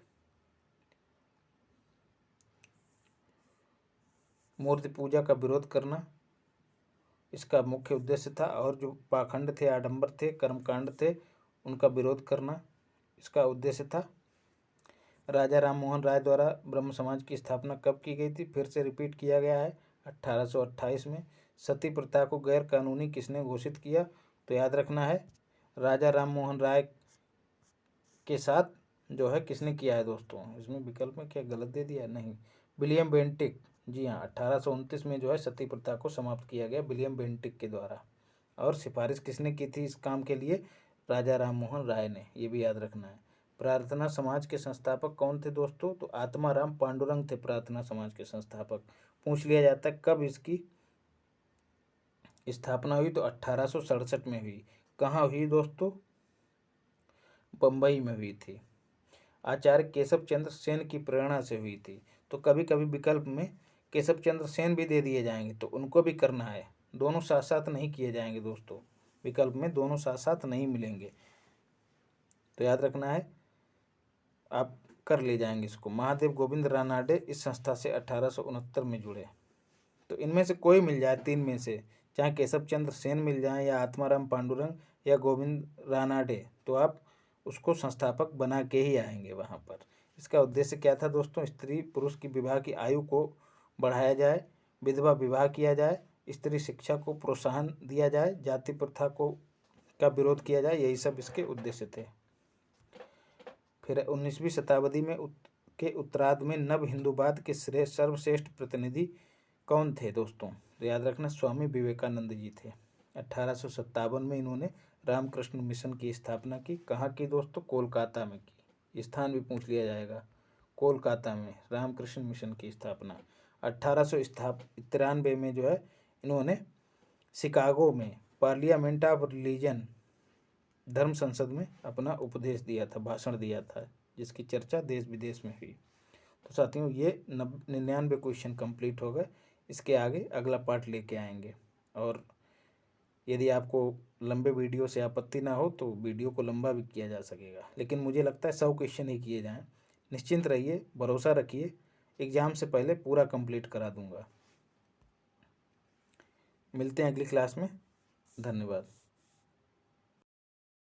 मूर्ति पूजा का विरोध करना इसका मुख्य उद्देश्य था, और जो पाखंड थे, आडंबर थे, कर्मकांड थे, उनका विरोध करना इसका उद्देश्य था। राजा राम मोहन राय द्वारा ब्रह्म समाज की स्थापना कब की गई थी, फिर से रिपीट किया गया है 1828 में। सती प्रथा को गैर कानूनी किसने घोषित किया, तो याद रखना है राजा राम मोहन राय के साथ जो है किसने किया है दोस्तों। इसमें विकल्प में क्या गलत दे दिया, नहीं, विलियम बेंटिक। जी हाँ, 1829 में जो है सती प्रथा को समाप्त किया गया विलियम बेंटिक के द्वारा। और सिफारिश किसने की थी इस काम के लिए, राजा राम मोहन राय ने, ये भी याद रखना है। प्रार्थना समाज के संस्थापक कौन थे दोस्तों, तो आत्माराम पांडुरंग थे प्रार्थना समाज के संस्थापक। पूछ लिया जाता है कब इसकी स्थापना हुई, तो 1867 में हुई। कहाँ हुई दोस्तों, बम्बई में हुई थी। आचार्य केशव चंद्र सेन की प्रेरणा से हुई थी। तो कभी कभी विकल्प में केशव चंद्र सेन भी दे दिए जाएंगे, तो उनको भी करना है, दोनों साथ साथ नहीं किए जाएंगे दोस्तों, विकल्प में दोनों साथ साथ नहीं मिलेंगे, तो याद रखना है, आप कर ले जाएंगे इसको। महादेव गोविंद रानाडे इस संस्था से 1869 में जुड़े। तो इनमें से कोई मिल जाए, तीन में से, चाहे केशव चंद्र सेन मिल जाए, या आत्माराम पांडुरंग, या गोविंद रानाडे, तो आप उसको संस्थापक बना के ही आएंगे वहाँ पर। इसका उद्देश्य क्या था दोस्तों, स्त्री पुरुष की विवाह की आयु को बढ़ाया जाए, विधवा विवाह किया जाए, स्त्री शिक्षा को प्रोत्साहन दिया जाए, जाति प्रथा को का विरोध किया जाए, यही सब इसके उद्देश्य थे। फिर 19वीं शताब्दी में के उत्तरार्ध में नव हिंदूवाद के सर्वश्रेष्ठ प्रतिनिधि कौन थे दोस्तों, तो याद रखना स्वामी विवेकानंद जी थे। 1857 में इन्होंने रामकृष्ण मिशन की स्थापना की। कहाँ की दोस्तों, कोलकाता में की। स्थान भी पूछ लिया जाएगा, कोलकाता में रामकृष्ण मिशन की स्थापना। 1893 में जो है इन्होंने शिकागो में पार्लियामेंट ऑफ रिलीजन धर्म संसद में अपना उपदेश दिया था, भाषण दिया था, जिसकी चर्चा देश विदेश में हुई। तो साथियों ये 99 क्वेश्चन कंप्लीट हो गए। इसके आगे अगला पार्ट लेके आएंगे। और यदि आपको लंबे वीडियो से आपत्ति ना हो तो वीडियो को लंबा भी किया जा सकेगा, लेकिन मुझे लगता है 100 क्वेश्चन ही किए जाएं। निश्चिंत रहिए, भरोसा रखिए, एग्ज़ाम से पहले पूरा कंप्लीट करा दूंगा। मिलते हैं अगली क्लास में, धन्यवाद।